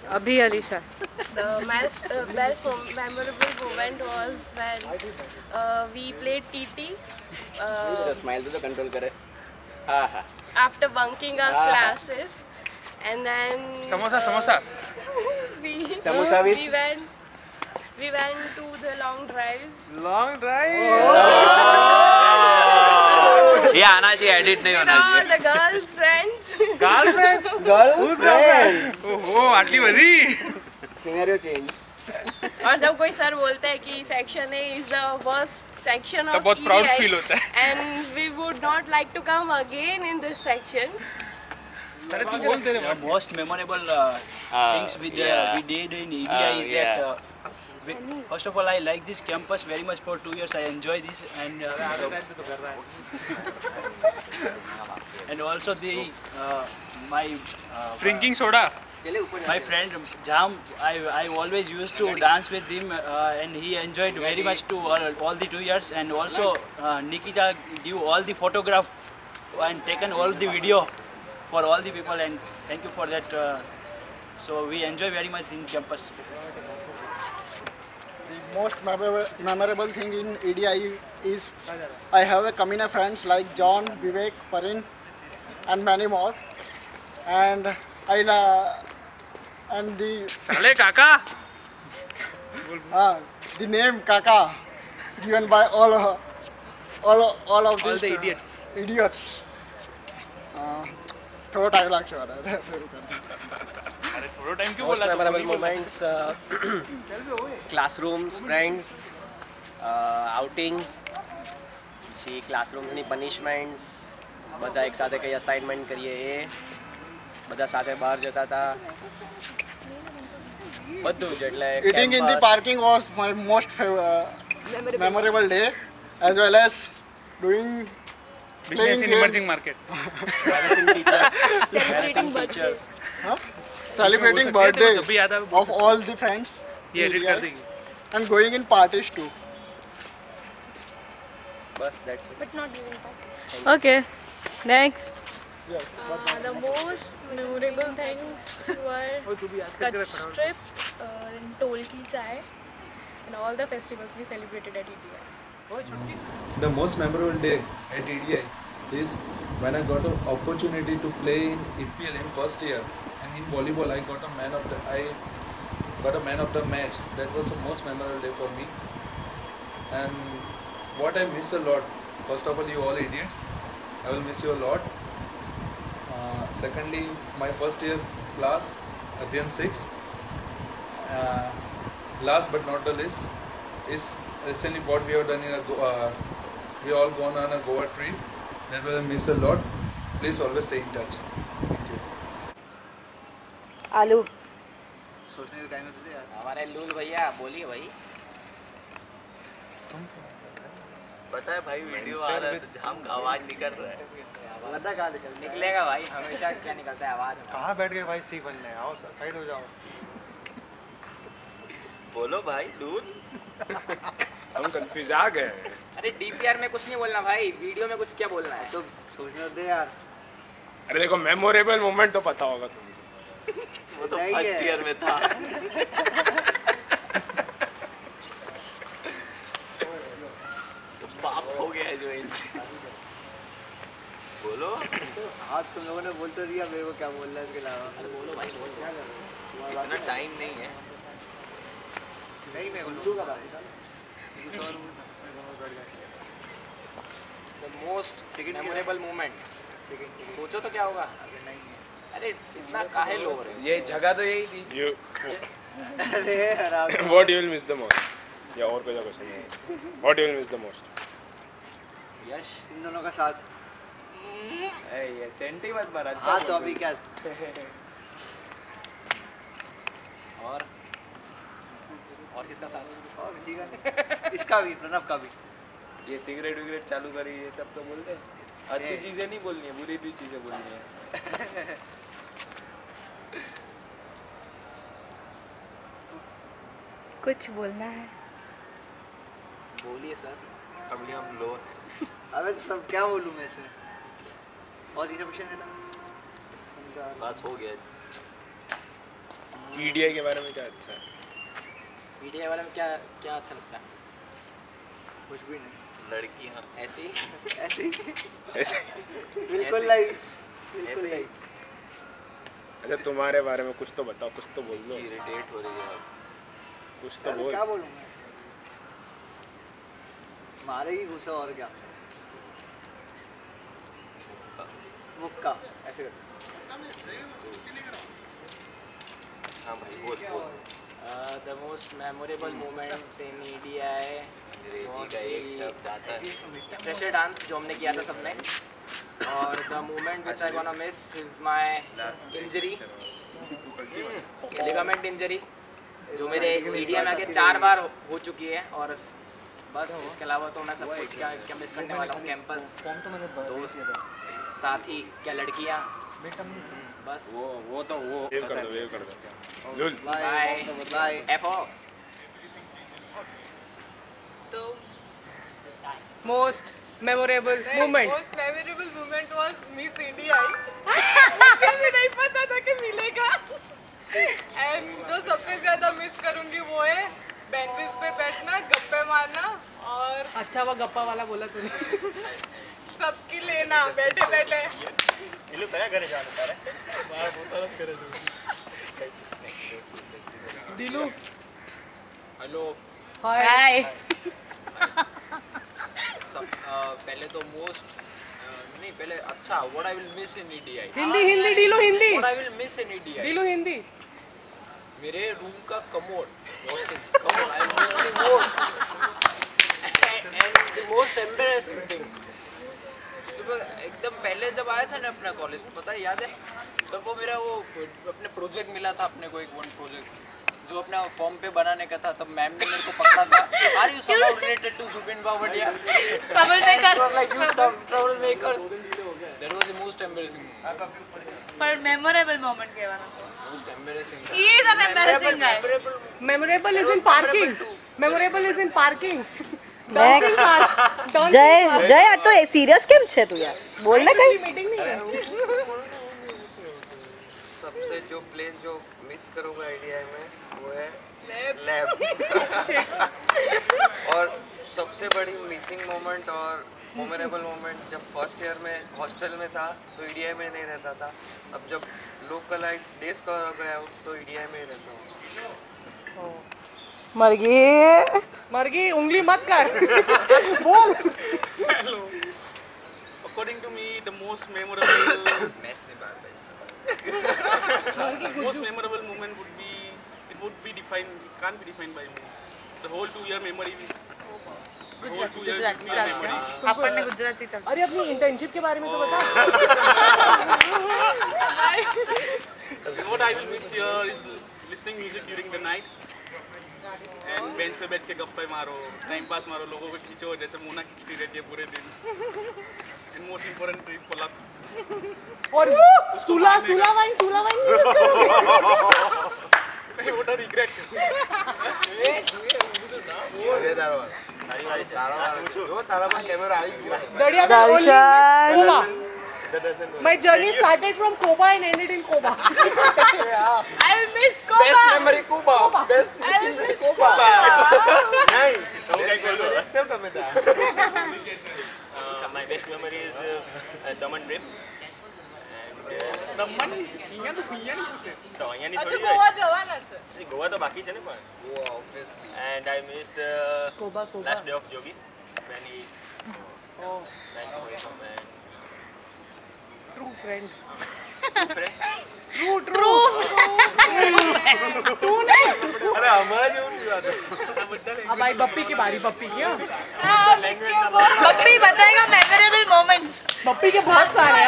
Abhi Alisha. The best memorable moment was when we played TT. Just smile to the control kare. after bunking our classes, and then Samosa. Samosa with? we went to the long drives. Long drive. ये आना चाहिए, edit नहीं होना चाहिए. The girls' friends. Girlfriend. ओहो आटली बड़ी. Scenario change. और जब कोई सर बोलता है कि section A is the worst section तो of बहुत proud EDI, feel होता है. and we would not like to come again in this section. The most memorable things we did in EDI is that first of all, I like this campus very much. For 2 years I enjoy this, and and also my Drinking soda. my friend Jam, I always used to dance with him, and he enjoyed very much to all the 2 years. And also Nikita give all the photograph and taken all the video for all the people, and thank you for that. So we enjoy very much in campus. The most memorable thing in EDI is I have a Kamina friends like John, Vivek, Parin, and many more. And and the Kaka. The name Kaka given by all of these idiots. थोड़ा time लग चुका है. Most memorable moments, classrooms, friends, outings, classrooms ની punishments, બધા એક સાથે કઈ assignment કરીએ એ, બધા સાથે બહાર જતા હતા, બધું જ એટલે eating in the parking was my most memorable day, as well as doing Business in emerging market. Celebrating teachers. Celebrating birthdays of all the friends. And going in parties too. Bus that's it. But not giving back. Okay, next. The most memorable things were Kutch trip, and Tolki Chai, and all the festivals we celebrated at EDI. The most memorable day at EDI is when I got an opportunity to play in EPL in first year, and in volleyball I got a man of the match. That was the most memorable day for me. And what I miss a lot, first of all, you all idiots, I will miss you a lot. Secondly, my first year class, Adhyam 6. Last but not the least is recently what we have done in we all gone on a Goa trip. That will I miss a lot. Please always stay in touch. Thank you. आलू. हमारे lol भैया बोलिए भाई. पता है भाई video आ रहा है तो जाम आवाज निकल रहा है. निकलेगा भाई, हमेशा क्या निकलता है आवाज. कहाँ बैठ गए भाई सी बनने? आओ साइड हो जाओ. बोलो भाई लूल. हम कंफ्यूज आ गए. अरे डीपीआर में कुछ नहीं बोलना भाई, वीडियो में कुछ क्या बोलना है. तो सोचने दे यार. अरे देखो मेमोरेबल मोमेंट तो पता होगा तुमको. वो तो फर्स्ट ईयर में था. तो बाप हो गया जो इनसे. बोलो. हाँ तुम लोगों ने बोल तो दिया, मेरे को क्या बोलना है इसके अलावा. बोलो भाई बोलो. इतना टाइम नहीं है. नहीं मैं बोलूँगा भाई. The most memorable moment. सोचो तो क्या होगा. अरे इतना काहे लो रहे हो. ये जगह तो यही थी. अरे What you will miss the most? या और कोई क्वेश्चन नहीं. What you will miss the most? यश इन दोनों का साथ. ये सेंटी मत मार. हाँ तो अभी क्या. और किसका साथ. और किसी का. इसका भी, प्रणव का भी. ये सिगरेट विगरेट चालू करी, ये सब तो बोलते हैं. अच्छी चीजें नहीं बोलनी है, बुरी भी चीजें बोलनी है. कुछ बोलना है. बोलिए सर. अभी हम लो हैं. अबे सब क्या बोलूँ मैं इसमें. और तीसरा क्वेश्चन है ना. बस हो गया. EDI के बारे में क्या अच्छा है? EDI के बारे में क्या क्या अच्छा लगता है. कुछ भी नहीं. लड़कियाँ ऐसी बिल्कुल लाइक बिल्कुल नहीं। अच्छा तुम्हारे बारे में कुछ तो बताओ, कुछ तो बोल दो। इरिटेट हो रही है कुछ तो बोल। क्या बोलूं मैं? मारेगी घुसा और क्या? मुक्का ऐसे कर। हाँ भाई बोल बोल। The most memorable moment in EDI अंग्रेजी का एक शब्द आता है। फ्रेशर डांस जो हमने किया था सबने, और the moment which I gonna miss is my injury, ligament injury, जो मेरे EDI में आके 4 बार हो चुकी है, और बस इसके अलावा तो मैं सब कुछ क्या मिस करने वाला हूँ। कैंपस, दोस्त, साथी, क्या लड़कियाँ, बस वो तो वेव कर दो। बाय बाय एफओ। तो Most memorable moment. most memorable moment was Miss India. मुझे भी नहीं पता था कि मिलेगा। एंड जो सबसे ज्यादा मिस करूंगी वो है बेंचेस पे बैठना, गप्पे मारना, और अच्छा वो गप्पा वाला बोला तूने। सबकी लेना बैठे बैठे। ये लोग क्या करे जाने तारे? बाहर बोतल करे दो। दिलू। हेलो। हाय। पहले तो नहीं पहले अच्छा what I will miss in EDI. Hindi Dilu Hindi. What I will miss in EDI. Dilu Hindi. मेरे रूम का commode I miss the most and the most embarrassing thing. एकदम पहले जब आया था ना अपना कॉलेज में, पता है याद है, तब वो मेरा वो अपने प्रोजेक्ट मिला था अपने को, एक वन प्रोजेक्ट जो अपना फॉर्म पे बनाने का था। तब मैम ने मेरे को पकड़ा था, are you somehow related to Zubin Bawadia? Troublemaker. It was like you troublemakers. That was the most embarrassing. पर memorable moment केवाना तो. Most embarrassing. He is an embarrassing guy. Memorable is in parking. Memorable is in parking. જય આ તો serious કેમ છે તું યાર? બોલ ને કઈ मीटिंग नहीं है। सबसे जो प्लेस जो मिस करूंगा आईडीआई में वो है लैब। और सबसे बड़ी मिसिंग मोमेंट और मेमोरेबल मोमेंट जब फर्स्ट ईयर में हॉस्टल में था तो ईडीआई में नहीं रहता था। अब जब लोकल डेज कर गया तो ईडीआई में ही रहता हूँ। मरगी उंगली मत कर। बोल। According to me, the most memorable most memorable moment would be defined. It can't be defined by me. The whole 2-year memory. अपन ने गुजराती चल। अरे अपनी इंटर्नशिप के बारे में तो बता। What I will miss here is listening music during the night. And bench पे बैठ के गप्पे मारो, टाइम पास मारो, लोगों को खींचो जैसे मोना खींचती रहती है पूरे दिन। And most important trip for luck. और सूला वाइन नहीं वो तो regret. My journey started from Cuba and ended in Cuba. I miss Cuba. Best memory Cuba. Best memory Cuba. My best memory is Daman trip. Daman અહીંયા તો અહીંયાની હજુ થોડી ગોવા જવાના છે. ગોવા તો બાકી છે ને પણ. Goa obviously. And I miss Cuba. last day of Jogi when he went away from and True friend. True. तूने अरे हमारा जो अब आई बप्पी की बारी। बप्पी की बप्पी बताएगा मेमोरेबल मोमेंट्स. बप्पी के बहुत सारे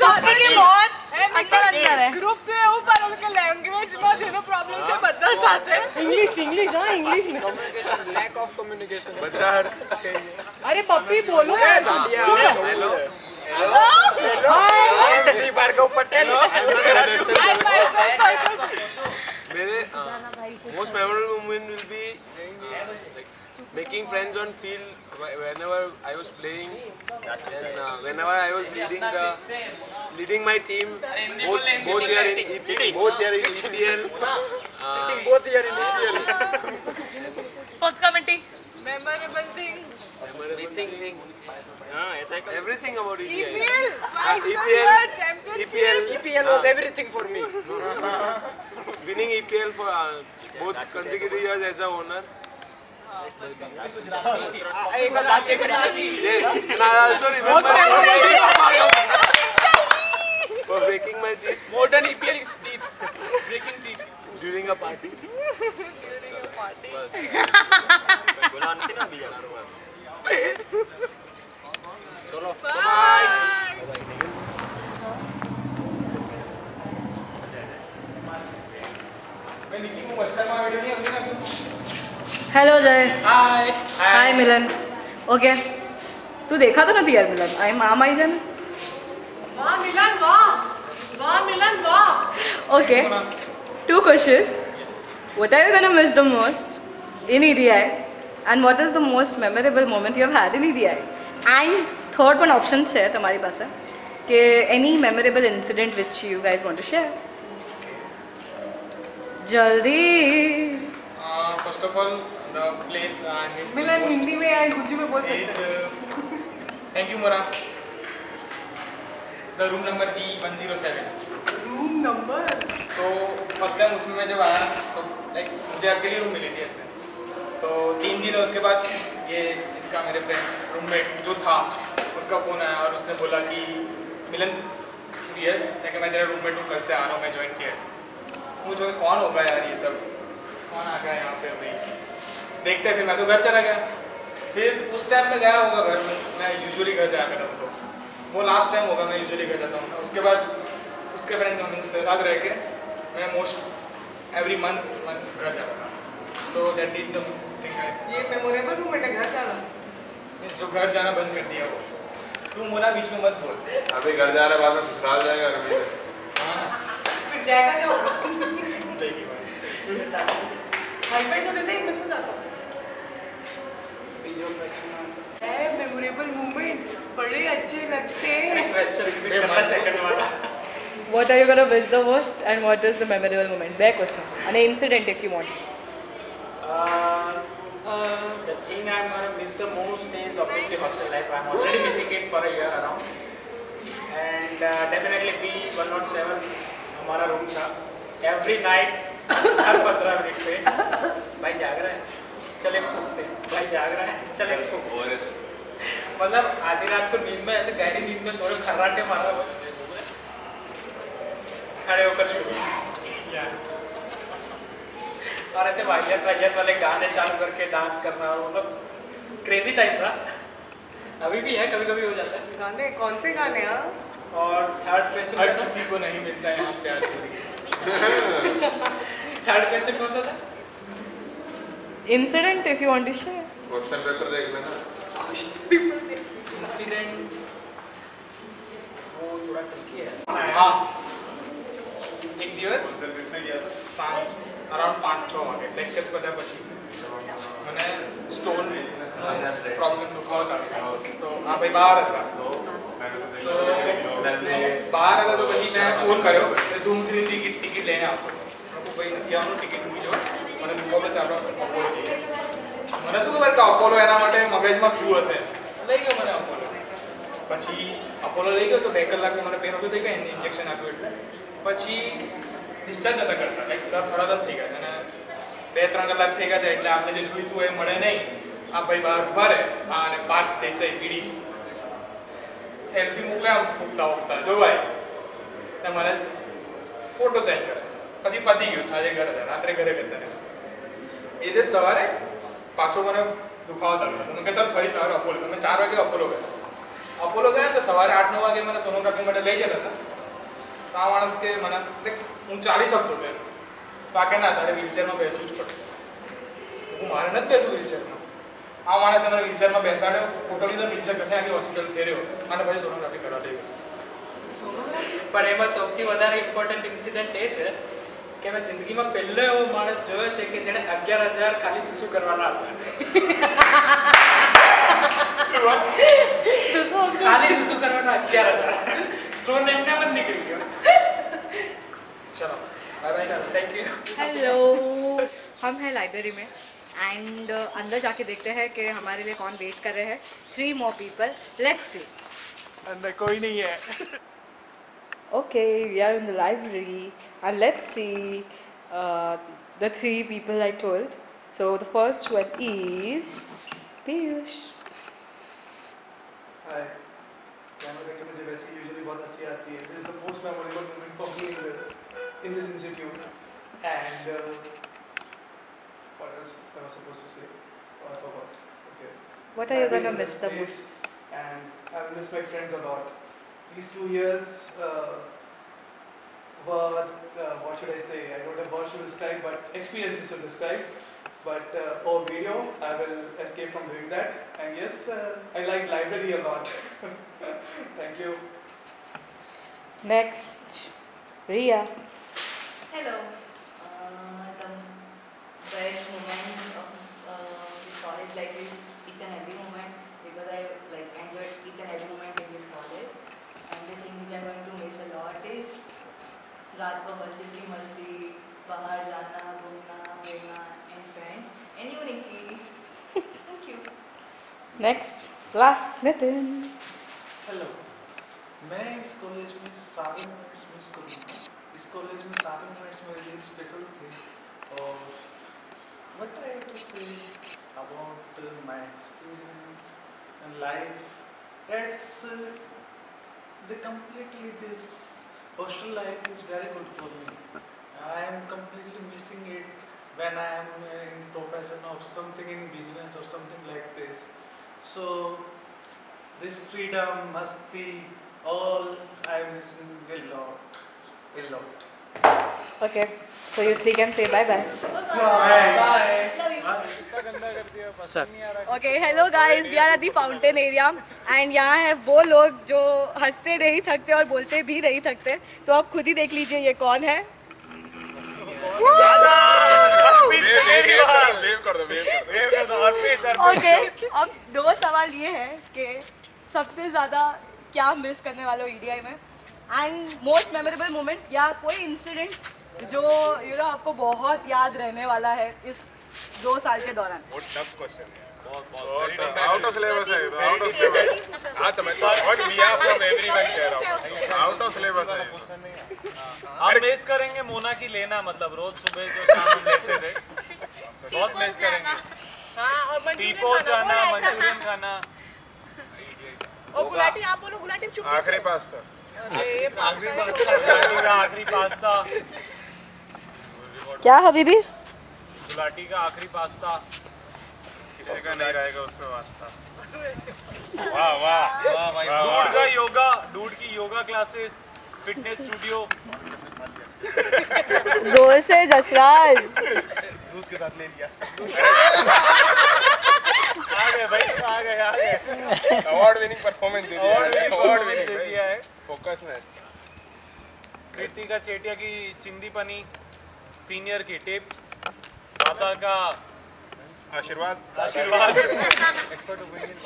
બપ્પી કે बहुत अंदर है. ગ્રુપ તો એવું પણ કે લેંગ્વેજ માં જેનો પ્રોબ્લેમ છે બધા સાથે. इंग्लिश हाँ इंग्लिश में। Communication, lack of communication. બધા अरे बप्पी बोलो यार। हेलो श्री भार्गव पटेल. मेरे most memorable moment will be like making friends on field whenever I was playing and whenever I was leading my team both here in EPL. Both here in EPL. First कमेंटी. Memorable thing Missing thing. Everything about EPL. EPL was everything for me. Winning EPL for both consecutive years as a owner. एक बात ये करेंगे. Yes, and I also remember for breaking my teeth. Modern EPL is teeth. Breaking teeth. During a party. चलो. Bye. Hello जय. हाय. हाय मिलन. Okay, तू देखा तो नहीं यार मिलन. आई माम आई जन. वाह मिलन वाह. वाह मिलन वाह. Okay, 2 questions. What are you gonna miss the most in EDI, and what is the most memorable moment you have had in EDI? And third one option है तुम्हारी पास है कि any memorable incident which you guys want to share. जल्दी. First of all, the place I miss मिलन हिंदी में या गुज्जू में बोल सकते हैं. Thank you, Mora. The room number E107. Room number. तो फर्स्ट टाइम उसमें मैं जब आया तो लाइक मुझे अकेली रूम मिली थी ऐसे. तो 3 दिन उसके बाद ये इसका मेरे फ्रेंड रूममेट जो था उसका फ़ोन आया और उसने बोला कि मिलन यस लेकिन मैं तेरा रूममेट हूँ, कल से आ रहा हूँ, मैं ज्वाइन किया है. मुझे कौन होगा यार ये सब, कौन आ गया यहाँ पे अभी देखते. फिर मैं तो घर चला गया. फिर उस टाइम में गया होगा घर में, मैं यूजुअली घर जाया करता हूँ. तो वो लास्ट टाइम होगा मैं यूजुअली घर जाता हूँ. उसके बाद उसके फ्रेंड से साथ रह के मैं मोस्ट एवरी मंथ घर जाता था. So that is the thing. ये मेमोरेबल मोमेंट है घर जाना. जो घर जाना बंद कर दिया वो. तू मोना बीच में मत बोल. अभी घर जा रहा है, बाद में ससुराल जाएगा. फिर जाएगा क्या होगा. हाइपेंट होने से मिस हो जाता है. मेमोरेबल मोमेंट बड़े अच्छे लगते हैं. What are you gonna miss the most, and what is the memorable moment? Their question. An incident if you want. The thing I'm gonna miss the most is obviously hostel life. I'm already missing it for a year around. And definitely B107 हमारा room था. Every night हर 15 minute पे भाई जाग रहा है चले फूकते, भाई जाग रहा है चले फूकते. मतलब आधी रात को नींद में ऐसे गहरी नींद में सो रहे खर्राटे मार रहा खड़े होकर शुरू और ऐसे वाहियत वाले गाने चालू करके डांस करना. मतलब क्रेजी टाइप था. अभी भी है, कभी कभी हो जाता है. गाने कौन से गाने हैं. और थर्ड पेशेंट हर किसी को नहीं मिलता है यहाँ प्यार. थर्ड पेशेंट कौन सा था. Incident if you want to share. Question paper देख लेना. इंसिडेंट वो थोड़ा ट्रिकी है. हाँ, एक દિવસ અરાઉન્ડ 5-6 વાગે લેક્ચર્સ બધા પછી મને સ્ટોન પ્રોબ્લેમ દુખાવો ચાલુ થયો. તો આ ભાઈ બહાર હતા. તો બહાર હતા તો પછી મેં ફોન કર્યો ધૂમથી ટિકિટ લઈને આવતો. ભાઈ નથી આવવાનું, ટિકિટ મૂકી જો, મને દુખાવો છે, આપણે અપોલો જઈએ. મને શું ખબર કે અપોલો એના માટે મગજમાં શું હશે. લઈ ગયો મને અપોલો. પછી અપોલો લઈ ગયો તો 2 કલાકમાં મને પેન ઓછું થઈ ગયું. ઇન્જેક્શન આપ્યું એટલે પછી ડિસ્ચાર્જ નતા કરતા. લાઈક 10-10:30 થઈ ગયા અને 2-3 કલાક થઈ ગયા એટલે આપણે જે જોઈતું હોય એ મળે નહીં. આ ભાઈ બહાર ઉભા રહે અને પાર્થ દેસાઈ પીડી સેલ્ફી મોકલે ફૂકતા ફૂકતા જો ભાઈ ને મને ફોટો સેન્ડ કરે. પછી પતી ગયું. સાંજે ઘરે હતા, રાત્રે ઘરે ગયા. એ જે સવારે પાછો મને દુખાવો ચાલુ થયો. મેં કે ચાલ ફરી સવારે અપોલો. તમે 4 વાગે અપોલો ગયા. અપોલો ગયા તો સવારે 8-9 વાગે મને સોનોગ્રાફી માટે લઈ જતા હતા. તો આ માણસ કે મને હું ચાલી શકતો હતો. તો આ કે ના તારે વ્હીલચેરમાં બેસવું જ પડશે. હું મારે નથી બેસવું વ્હીલચેરમાં. આ માણસે મને વ્હીલચેરમાં બેસાડ્યો, ફોટો લીધો, વ્હીલચેર ઘસે નાખી, હોસ્પિટલ ફેર્યો અને પછી સોનોગ્રાફી કરવા લઈ ગયો. પણ એમાં સૌથી વધારે ઇમ્પોર્ટન્ટ ઇન્સિડન્ટ એ છે કે મેં જિંદગીમાં પહેલો એવો માણસ જોયો છે કે જેને 11,000 ખાલી સુસુ કરવાના હતા. ખાલી સુસુ કરવાના 11,000. સ્ટોન એમને મત નીકળી ગયો. चलो bye bye, thank you. Hello, हम हैं लाइब्रेरी में एंड अंदर जाके देखते हैं कि हमारे लिए कौन वेट कर रहे हैं. 3 more people. Let's see. अंदर कोई नहीं है. Okay, we are in the library and let's see the 3 people I told. So the first one is Piyush. Hi. Camera देख के मुझे वैसे यूजुअली बहुत अच्छी आती है. This is the most memorable moment for me in this institute. And what else I was supposed to say? Oh, I forgot. Okay. What are you gonna miss the most? And I will miss my friends a lot. These 2 years were, what should I say? I don't have words to describe, but experiences to describe. But over video, I will escape from doing that. And yes, I like library a lot. Thank you. Next, Riya. Hello. The best moment of this college life is each and every moment because I like enjoyed each and every moment in this college. And the thing which I'm going to miss a lot is रात को बस की मस्ती, बाहर जाना, घूमना, मिलना, and friends, and you, Nikki. Thank you. Next, last, Nitin. Hello. मैं इस कॉलेज में सारे मोमेंट्स मिस करूँगा. इस कॉलेज में सारे मोमेंट्स मेरे लिए स्पेशल थे. और what I have to say about my experience and life, that's the completely this hostel life is very good for me. I am completely missing it when I am in profession or something in business or something like this. So this freedom must be all I am missing a lot. Okay, so you 3 can say bye-bye. Okay, hello guys, we are at the fountain area and यहाँ है वो लोग जो हंसते नहीं थकते और बोलते भी नहीं थकते. तो आप खुद ही देख लीजिए ये कौन है. Okay, अब 2 सवाल ये है कि सबसे ज्यादा क्या मिस करने वाले हो EDI में एंड मोस्ट मेमोरेबल मोमेंट या कोई इंसिडेंट जो आपको बहुत याद रहने वाला है इस 2 साल के दौरान. आउट ऑफ सिलेबस है. Out of syllabus. हाँ समझता हूँ. और वी आर फ्रॉम एवरीवन कह रहा हूँ. आउट ऑफ सिलेबस है. हम मिस करेंगे मोना की लेना, मतलब रोज सुबह जो शाम हम लेते थे बहुत मिस करेंगे. टीपोस जाना, मंचूरियन खाना. और गुलाटी आप बोलो. गुलाटी चुप. आखिरी पास्ता. आखिरी पास्ता. क्या हबीबी? गुलाटी का आखिरी पास्ता. किसी का नहीं रहेगा उसका वास्ता. वाह वाह वाह. डूड का योगा, डूड की योगा क्लासेस, फिटनेस स्टूडियो. जोर से जसराज. दूध के साथ ले लिया. आ गए भाई, आ गए. अवार्ड विनिंग परफॉर्मेंस दे दिया है. फोकस में. कृतिका चेटिया की चिंदी पनी, सीनियर की टिप्स, दादा का आशीर्वाद.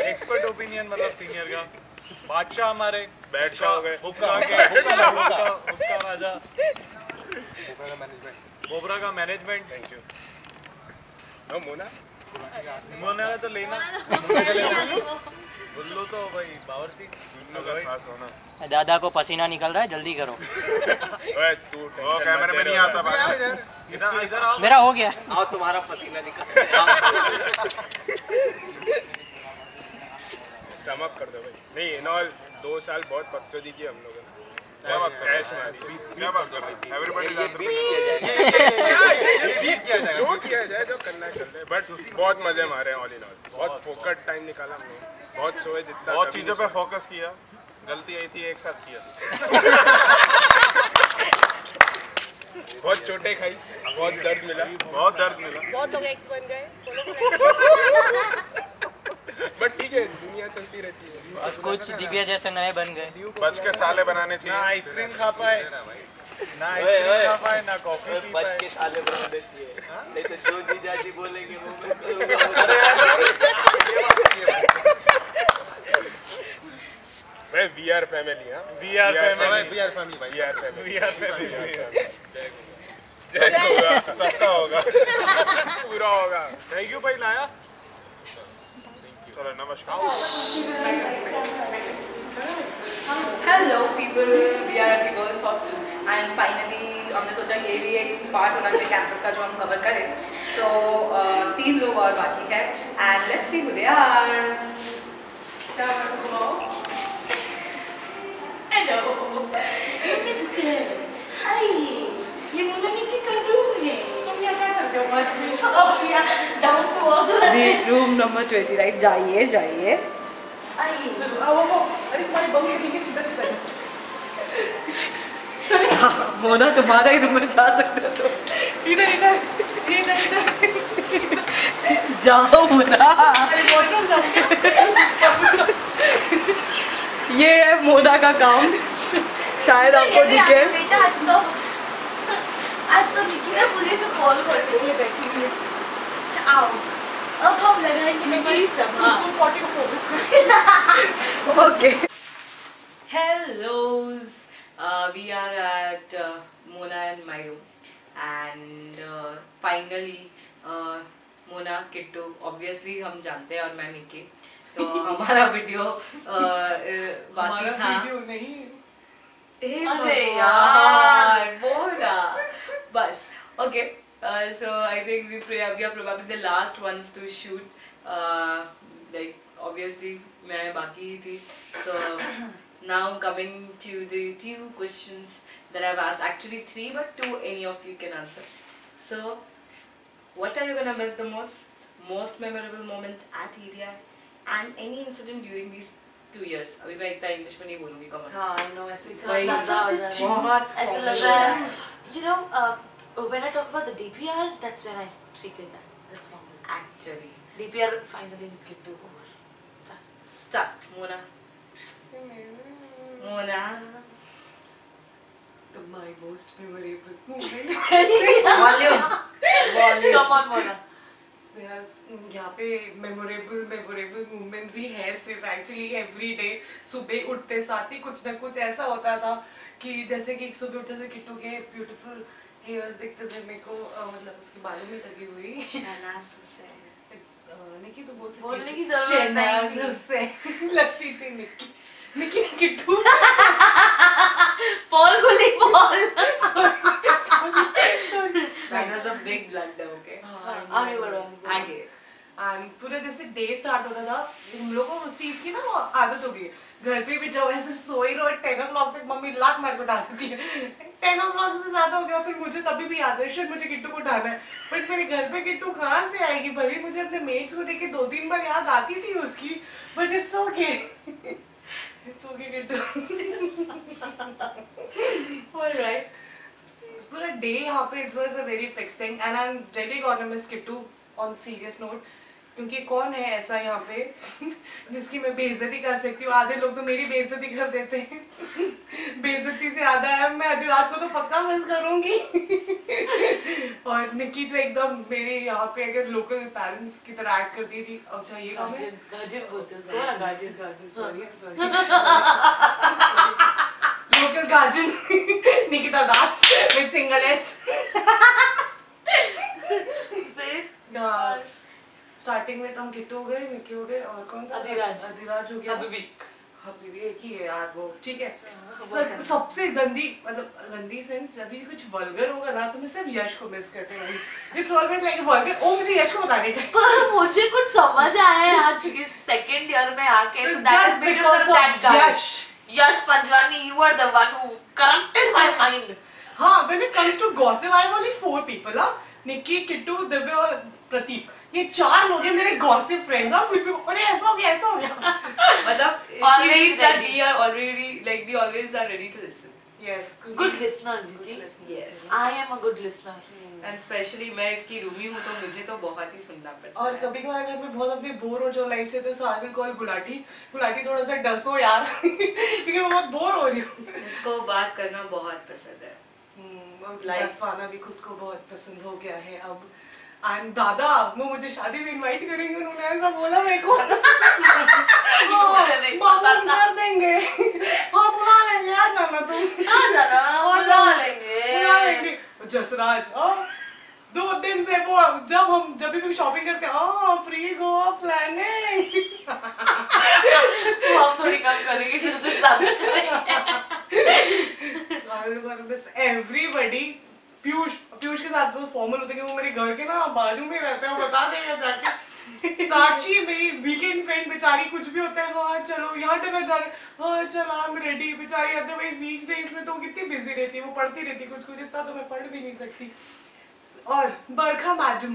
एक्सपर्ट ओपिनियन मतलब सीनियर का. बादशाह हमारे बैडशाह हो गए. हुक्का राजा. बोबरा का मैनेजमेंट. Thank you. मोना का तो लेना. बुल्लू तो भाई बावर्ची. दादा को पसीना निकल रहा है, जल्दी करो. कैमरे में नहीं आता. इधर आओ. मेरा हो गया. आओ तुम्हारा पसीना निकल. समअप कर दो भाई. नहीं इन ऑल 2 साल बहुत बकचोदी की हम लोगों ने. क्या बात कर रही थी. एवरीबॉडी जो किया जाए जो करना कर ले. बट बहुत मजे मारे हैं ऑल इन ऑल. बहुत फोकट टाइम निकाला हमने. बहुत सोए जितना. बहुत चीजों पे फोकस किया. गलती आई थी एक साथ किया. बहुत चोटें खाई. बहुत दर्द मिला. बहुत लोग एक्स बन गए. बट ठीक है, दुनिया चलती रहती है. और कुछ दिव्या जैसे नए बन गए. बच के साले बनाने चाहिए. ना आइसक्रीम खा पाए, ना आइसक्रीम खा पाए, ना कॉफी पी पाए. बच के साले बना देती है. नहीं तो जो जीजाजी बोलेंगे वो मैं भाई वी आर फैमिली. हाँ we are family. We are family भाई. We are family. चेक होगा, सस्ता होगा, पूरा होगा। थैंक यू भाई लाया। चलो नमस्कार। Hello people, we are at girls hostel and finally हमने सोचा ये भी एक पार्ट होना चाहिए कैंपस का जो हम कवर करें। तो 3 लोग और बाकी है and let's see who they are. Hello, ये मोना नीचे का रूम है। तुम यहाँ क्या करते हो? मस्त down to earth. Room number 20, right? जाइए जाइए। मोना तुम्हारा ही रूम में जा सकते हो तो इधर इधर इधर इधर जाओ मोना। ये है मोना का काम, शायद आपको दिखे। बेटा आज तो निकी ना पूरे से कॉल करके लिए बैठी हुई है। आओ अब हम लगाएंगे मेरी सभा। Okay. Hello. We are at Mona and my room, and finally Mona, Kittu, obviously हम जानते हैं और मैं निकी, तो हमारा वीडियो बाकी था। वीडियो नहीं। अरे यार मोना, बस okay. So I think we are probably the last ones to shoot. Like obviously मैं बाकी ही थी. So now coming to the 2 questions that I've asked, actually 3 but 2 any of you can answer. So what are you gonna miss the most memorable moment at EDI and any incident during these 2 years? अभी मैं इतना English में नहीं बोलूँगी, कमल। हाँ, I know ऐसे बहुत ऐसा लग रहा है। You know, when I talk about the DPR, that's when I tweeted that. That's wrong. Actually, DPR finally is good to go. Start, Mona. Mona. My most memorable moment. Volume. Come on, Mona. यहाँ पे memorable moments ही है सिर्फ। Actually every day सुबह उठते साथ ही कुछ न कुछ ऐसा होता था कि जैसे कि सुबह उठते थे किट्टू के ब्यूटीफुल हेयर्स दिखते थे मेरे को, मतलब उसके बालों में लगी हुई निकी तो बोलने की जरूरत नहीं लगती थी निकी निकी किट्टू पॉल खुली Paul. That was a big blunder, okay? आगे बढ़ो आगे। पूरा जैसे डे स्टार्ट होता था, हम लोगों को उस चीज की ना आदत हो गई। घर पे भी जब ऐसे सोई रहो 10 o'clock तक मम्मी लात मार के उठा देती है। 10 o'clock से ज्यादा हो गया, फिर मुझे तभी भी याद है शायद मुझे किट्टू को उठाना है, बट मेरे घर पे किट्टू कहाँ से आएगी? भले मुझे अपने मेट्स को देख के 2-3 बार याद आती थी उसकी, but it's okay. It's okay, Kittu. Alright. पूरा डे यहाँ पे it was a very fixed thing and I'm really gonna miss Kittu on serious note, क्योंकि कौन है ऐसा यहाँ पे जिसकी मैं बेइज्जती कर सकती हूँ? आधे लोग तो मेरी बेइज्जती कर देते हैं। बेइज्जती से आधा है, मैं अभी रात को तो पक्का मिस करूंगी। और निकी तो एकदम मेरे यहाँ पे अगर लोकल पेरेंट्स की तरह एक्ट करती थी। अच्छा ये काम है गाजिर बोलते हैं local guardian Nikita Das with single S. Starting में तो हम किट्टू हो गए, निकी हो गए और कौन था? अधिराज हो गया। हबीबी एक ही है यार वो, ठीक है। सबसे गंदी, मतलब गंदी सेंस जब भी कुछ वल्गर होगा ना तो मैं सिर्फ यश को मिस करती हूँ। It's always like vulgar. ओ मुझे यश को बताने का मुझे कुछ समझ आया है आज इस सेकंड ईयर में आके। That is because of that guy Yash Panjwani. You are the one who corrupted my mind. हाँ, when it comes to gossip, I have only 4 people. निकी, किट्टू, दिव्य और प्रतीक। ये 4 लोग हैं मेरे गॉसिप फ्रेंड्स। अरे ऐसा हो गया, ऐसा हो गया। मतलब always that we are already like we always are ready to listen. Yes, good listeners, you see. Yes, I am a good listener. And especially मैं इसकी रूमी हूँ तो मुझे तो बहुत ही सुनना पड़ता है। और कभी कभार अगर मैं बहुत अपनी बोर हो जाऊँ लाइफ से तो I will call Gulati. Gulati थोड़ा सा डसो यार क्योंकि मैं बहुत बोर हो रही हूँ। इसको बात करना बहुत पसंद है। डसवाना भी खुद को बहुत पसंद हो गया है अब। एंड दादा वो मुझे शादी में इनवाइट करेंगे, उन्होंने ऐसा बोला मेरे को। कर देंगे। हाँ बुला लेंगे यार, जाना तुम। हाँ जाना बुला लेंगे। जसराज 2 दिन से वो जब भी शॉपिंग करते हैं फ्री गोवा प्लानिंग तो हम थोड़ी कम करेंगे फिर तो ज्यादा एवरीबडी पीयूष के साथ बहुत फॉर्मल होते हैं, वो मेरे घर के ना बाजू में रहते हैं, बता देंगे जाके। साक्षी मेरी वीकेंड फ्रेंड बेचारी कुछ भी होता है हाँ चलो यहाँ डिनर जा रहे हाँ चल आई एम रेडी, बेचारी अदरवाइज वीक डेज में तो वो कितनी बिजी रहती है, वो पढ़ती रहती है कुछ इतना तो मैं पढ़ भी नहीं सकती। और बरखा मैडम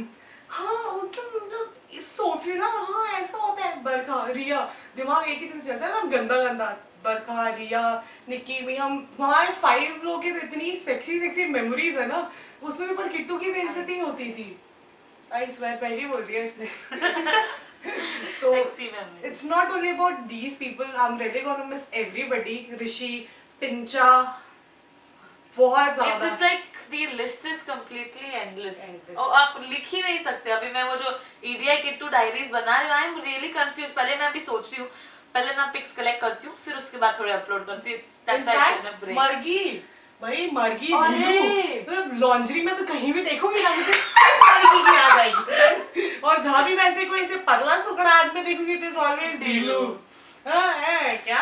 हाँ मतलब सोफी ना हाँ ऐसा होता है, बरखा रिया दिमाग एक ही दिन चलता है ना, गंदा बरखा रिया निक्की में हम वहाँ 5 लोग की तो इतनी सेक्सी मेमोरीज है ना, उसमें भी पर किट्टू की बेइज्जती होती थी। आई स्वेयर पहले बोल दिया इसने। तो it's not only about these people, I am really gonna miss everybody. Rishi Pincha बहुत ज्यादा, The list is completely endless. और आप लिख ही नहीं सकते। अभी मैं वो जो EDI किट्टू डायरीज बना रही हूँ, आई एम रियली कंफ्यूज। पहले मैं अभी सोच रही हूँ, पहले मैं पिक्स कलेक्ट करती हूँ, फिर उसके बाद थोड़े अपलोड करती हूँ। मर्गी मतलब लॉन्ड्री में भी कहीं भी देखूंगी ना मुझे मर्गी की याद आएगी, और जहाँ भी वैसे कोई ऐसे पतला सुकड़ा आदमी देखूंगी तो ऑलवेज ढीलू क्या।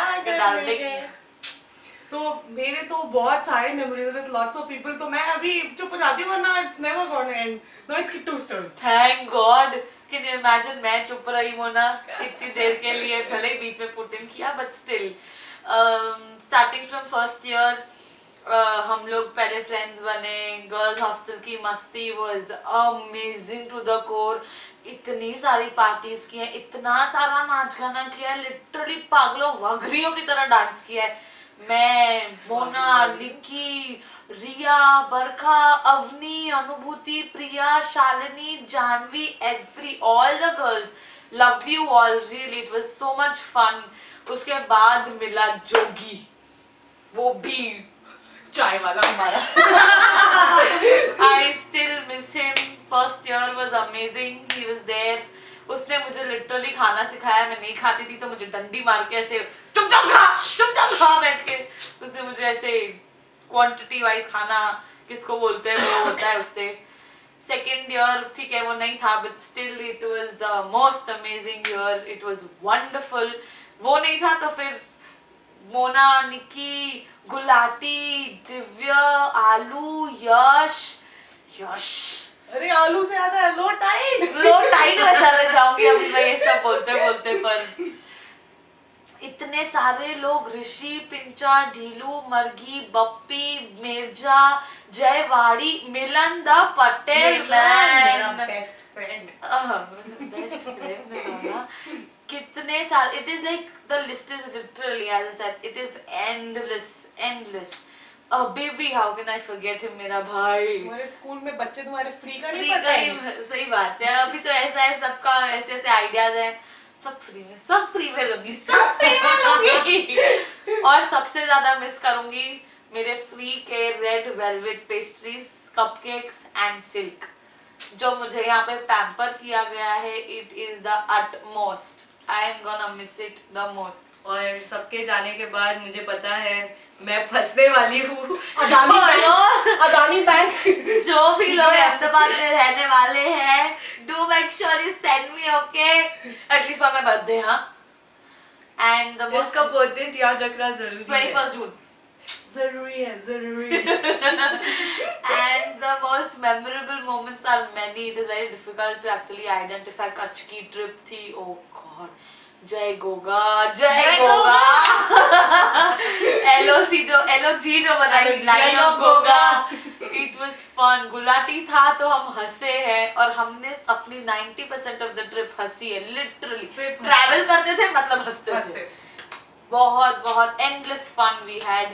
तो मेरे तो बहुत सारे memories with lots of people, तो मैं अभी चुप हो जाती हूँ वरना it's never gonna end, no it's Kittu story. Thank God. Can you imagine मैं चुप रही मोना इतनी देर के लिए, भले ही बीच में पुट इन किया but still. Starting from first year हम लोग पहले फ्रेंड्स बने, गर्ल्स हॉस्टल की मस्ती was amazing to the core. इतनी सारी पार्टीज की है, इतना सारा नाच गाना किया है, लिटरली पागलों वगरियों की तरह डांस किया है। मैं, मोना, निक्की, रिया, बरखा, अवनी, अनुभूति, प्रिया, Shalini, Janvi, all the girls, love you all, really it was so much fun। उसके बाद मिला जोगी, वो भी चाय वाला हमारा। I still miss him, first year was amazing, he was there। उसने मुझे लिटरली खाना सिखाया, मैं नहीं खाती थी तो मुझे डंडी मार के ऐसे चुपचाप खा बैठ के, उसने मुझे ऐसे क्वांटिटी वाइज खाना किसको बोलते हैं वो होता है उससे। सेकेंड ईयर ठीक है वो नहीं था but still it was the most amazing year, it was wonderful. वो नहीं था तो फिर मोना, निक्की, गुलाटी, दिव्य, आलू, यश अरे आलू से आता है लो टाइट में चले जाऊंगी अभी मैं ये सब बोलते पर। इतने सारे लोग, Rishi, Pincha, Dhilu, Margi, Bappi, Mirza, Jaiwadi, Milan the Patel man, best friend. कितने सारे, it is like the list is literally as I said it is endless. अभी भी how can I forget him, मेरा भाई। तुम्हारे स्कूल में बच्चे तुम्हारे फ्री का नहीं पता है। सही बात है, अभी तो ऐसा है सबका, ऐसे आइडियाज है, सब फ्री में लूंगी। और सबसे ज्यादा मिस करूंगी मेरे फ्री के red velvet pastries, cupcakes and silk, जो मुझे यहाँ पे पैम्पर किया गया है। It is the utmost, I am gonna miss it the most. और सबके जाने के बाद मुझे पता है मैं फंसने वाली हूँ। अदानी बैंक जो भी लोग अहमदाबाद में रहने वाले हैं, do make sure you send me, okay, at least for my birthday. हाँ, एंड द मोस्ट का बर्थडे याद रखना जरूरी है, 21 जून जरूरी है। And the most memorable moments are many. It is very difficult to actually identify। Kutch की ट्रिप थी, oh God, जय गोगा LOG जो बनाई, line of Goga, it was fun. Gulati था तो हम हंसे हैं, और हमने अपनी 90% ऑफ द ट्रिप हंसी है, लिटरली। ट्रैवल करते थे मतलब हंसते थे, बहुत एंडलेस फन वी हैड।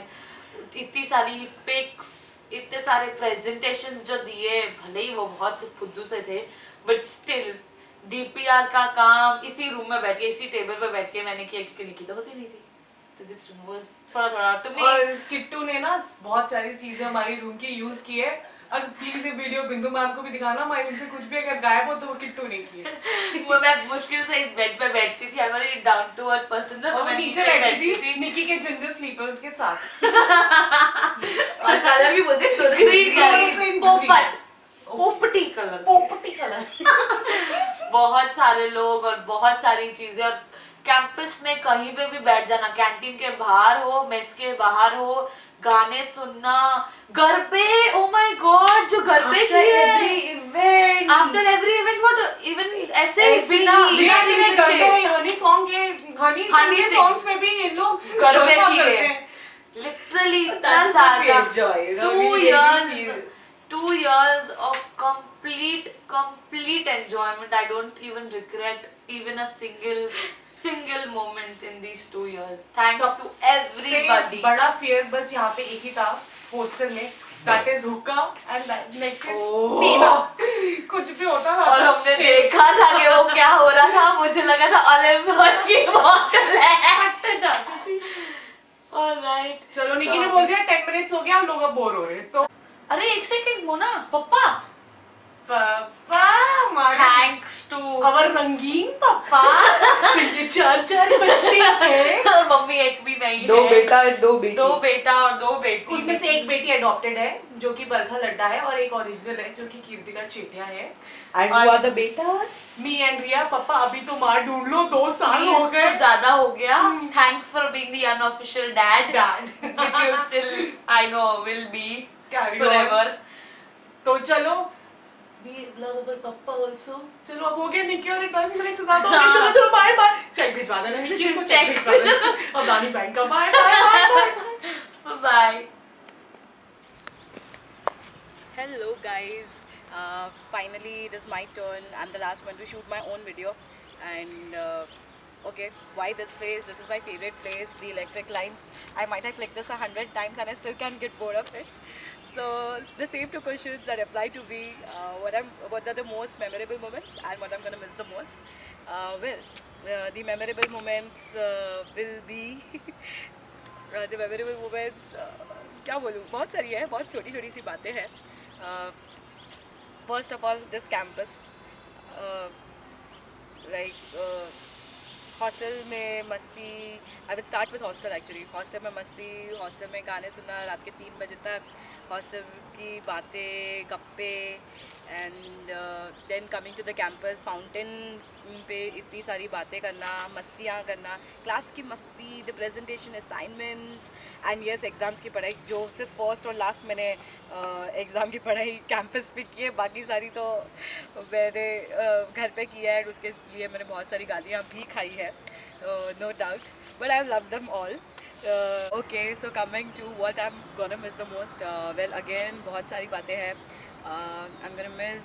इतनी सारी पिक्स, इतने सारे प्रेजेंटेशंस जो दिए, भले ही वो बहुत से फुद्दू से थे बट स्टिल DPR का काम इसी रूम में बैठ के, इसी टेबल पे बैठ के मैंने किया, क्योंकि निकी तो होती नहीं थी, तो दिस रूम वाज थोड़ा टू मी। और किट्टू ने ना बहुत सारी चीजें हमारी रूम की यूज की है, और प्लीज ये वीडियो बिंदु मैम को भी दिखाना, मैं उनसे कुछ भी अगर गायब हो तो वो किट्टू नहीं किए। वो मैं मुश्किल से इस बेड पे बैठती थी, हमारी डाउन टू अर्थ पर्सन था, तो मैं नीचे बैठती थी निकी के जिंजर स्लीपर्स के साथ। और कलर भी बोलते पोपटी कलर। बहुत सारे लोग और बहुत सारी चीजें, और कैंपस में कहीं पे भी बैठ जाना, कैंटीन के बाहर हो, मेस के बाहर हो, गाने सुनना, घर पे, ओ माय गॉड, जो घर पे after every event what even ऐसे बिना हनी सॉन्ग के हनी सॉन्ग्स में भी ये लोग घर पे किए, लिटरली इतना ज्यादा। 2 years of complete enjoyment. I don't even regret even a single moment in these 2 years. Thanks to everybody. बड़ा fear बस यहाँ पे एक ही था hostel में, that is hookah and that next is पीना। कुछ भी होता था और हमने देखा था कि वो क्या हो रहा था, मुझे लगा था ओलिम्पिक की बॉटल है, फट जाती थी। Alright, चलो निकी ने बोल दिया 10 minutes हो गया, हम लोग अब बोर हो रहे हैं तो। अरे एक सेकंड मोना, पप्पा थैंक्स टू अवर रंगीन पापा, जिनके 4 बच्चे हैं और मम्मी एक भी नहीं है, 2 बेटा और 2 बेटी। उसमें से एक बेटी अडॉप्टेड है जो कि बरखा लड्डा है, और एक ओरिजिनल है जो कि कीर्तिका चेटिया है। And who are the betas? Me and Riya. पापा अभी तो मार ढूंढ लो, 2 साल हो गए, ज्यादा हो गया। Thanks for being the unofficial dad which you still I know will be forever. तो चलो we love our papa also. चलो अब हो गया निकी और 10 मिनट ज्यादा हो गए, चलो चलो बाय बाय। चेक भिजवा देना निकी को, चेक भिजवा देना और दानी बैंक का bye bye bye. Hello guys, finally it is my turn. I'm the last one to shoot my own video, and okay, why this place? This is my favorite place, the electric lines. I might have clicked this 100 times and I still can't get bored of it. So the same 2 questions that apply to me. What are the most memorable moments and what I'm gonna miss the most? The memorable moments will be the memorable moments. क्या बोलूँ, बहुत सारी है, बहुत छोटी छोटी सी बातें हैं. First of all, this campus, hostel में मस्ती. I will start with hostel actually. Hostel में मस्ती, हॉस्टल में गाने सुनना रात के 3 बजे तक, हॉस्टल की बातें, गप्पे, and then coming to the campus, fountain पे इतनी सारी बातें करना, मस्तियाँ करना, क्लास की मस्ती, the presentation, assignments, and yes exams की पढ़ाई, जो सिर्फ फर्स्ट और लास्ट मैंने एग्ज़ाम की पढ़ाई कैंपस पे की है, बाकी सारी तो मैंने घर पे की है, और उसके लिए मैंने बहुत सारी गालियाँ भी खाई है, no doubt, but I love them all. Okay, so coming to what I'm gonna miss the most, well again बहुत सारी बातें हैं. I'm gonna miss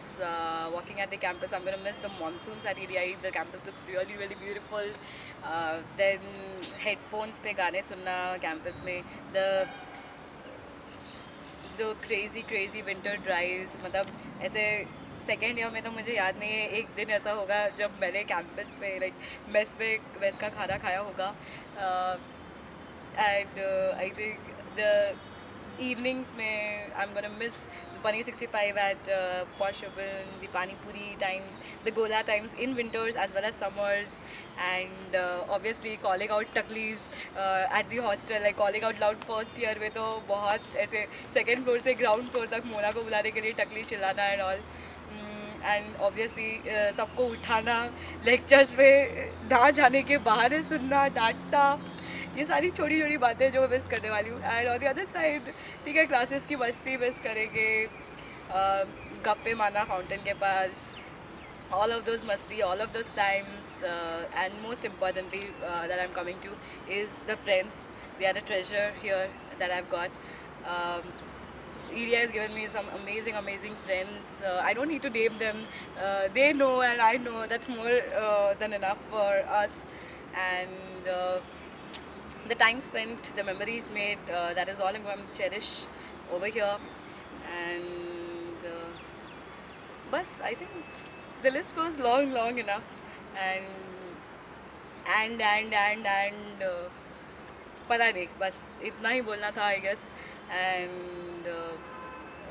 walking at the campus. I'm gonna miss the monsoons at EDI. The campus looks really really beautiful. Then headphones पे गाने सुनना campus में, the crazy winter drives. मतलब ऐसे सेकेंड ईयर में तो मुझे याद नहीं है एक दिन ऐसा होगा जब मैंने कैंपस में मेस का खाना खाया होगा. And I think the evenings mein I'm gonna miss Paneer 65 at Posh Urban, the Pani Puri times, the Gola times in winters as well as summers, and obviously calling out taklis at the hostel, like calling out loud first year में तो बहुत ऐसे second floor से ground floor तक मोना को बुलाने के लिए टकली चिल्लाना and all. एंड ऑब्वियसली सबको उठाना, लेक्चर्स में ना जाने के बहाने सुनना, डांटना, ये सारी छोटी छोटी बातें जो मिस करने वाली हूँ. And on the other side ठीक है, क्लासेस की मस्ती मिस करेंगे, गप्पे मारना फाउंटेन के पास, ऑल ऑफ दोज मस्ती, all of those times, and most importantly that I am coming to is the friends. They are the treasure here that I have got. EDI has given me some amazing friends. I don't need to name them. They know and I know. That's more than enough for us. And the time spent, the memories made, that is all I'm going to cherish over here. And bus, I think the list goes long enough. And पता नहीं, बस इतना ही बोलना था I guess. And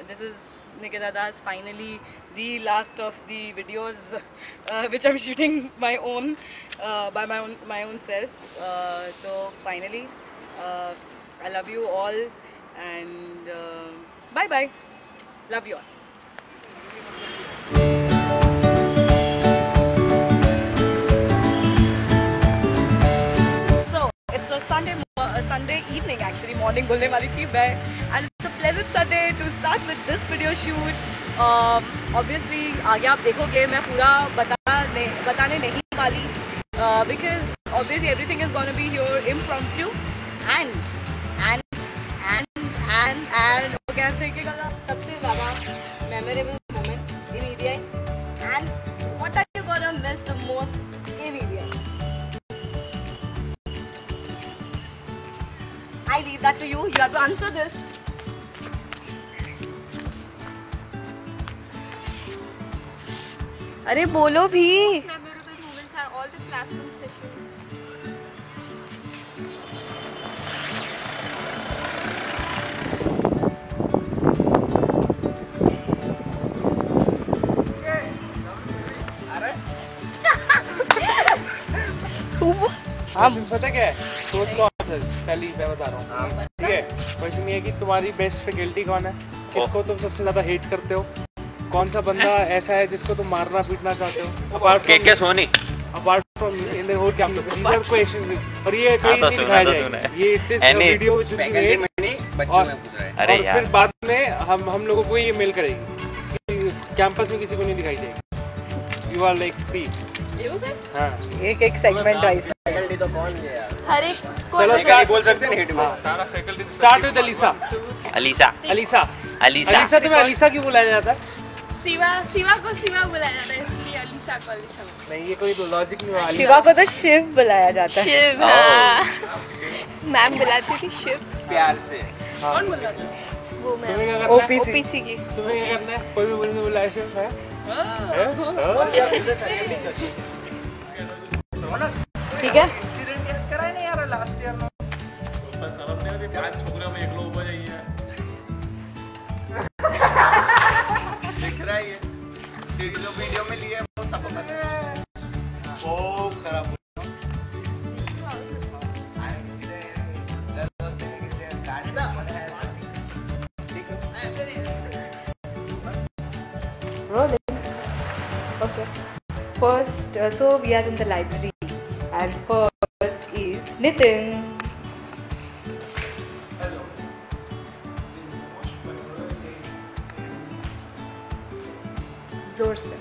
this is Nikedada is finally the last of the videos which I'm shooting my own by my own self. So finally, I love you all and bye bye. Love you all. Sunday evening actually, morning बोलने वाली थी मैं, and it's a pleasant Sunday to start with this video shoot. Obviously आगे आप देखोगे, मैं पूरा बताने नहीं वाली because obviously everything is going to be here impromptu and वो क्या thinking सबसे ज़्यादा memorable moment in EDI and what are you gonna miss the most in EDI? I leave that to you. You have to answer this. अरे बोलो भी. Memorable moments are all the classroom sessions. हाँ पता क्या है, सोच लो पहले मैं बता रहा हूँ, ठीक है? क्वेश्चन ये है कि तुम्हारी बेस्ट फैकल्टी कौन है, किसको तुम सबसे ज्यादा हेट करते हो, कौन सा बंदा ऐसा है जिसको तुम मारना पीटना चाहते हो, apart Soni, apart from in the whole campus question, और ये कहीं नहीं दिखाया जाएगा, ये वीडियो और फिर बाद में हम लोगों को ये मेल करेगी, कैंपस में किसी को नहीं दिखाई जाएगी, यू आर लाइक फ्री। हाँ एक सेगमेंट वाइज फैकल्टी तो कौन है यार, हर एक चलो स्टार्ट बोल सकते हैं हेड में, सारा फैकल्टी स्टार्ट विद अलीसा तुम्हें अलीसा क्यों बुलाया जाता है? शिवा को शिवा बुलाया जाता है, इसलिए अलीसा को अलीसा नहीं, ये कोई तो लॉजिक नहीं है। शिवा को तो शिव बुलाया जाता है। शिव मैम बुलाती थी शिव प्यार से। कौन बुलाता है? वो मैम ओपीसी की। तुम्हें क्या करना है? कोई भी बोलने बुलाया शिव है? ठीक है। करा नहीं यार लास्ट ईयर में। बस शर्म नहीं होती, पांच छोकरियों में एक लोग हो जाइए। दिख रहा है ये, जो वीडियो में लिए वो सबको पता है। ओ खराब। Rolling. Okay. First, so we are in the library, and first is Nitin. Hello. जोर से.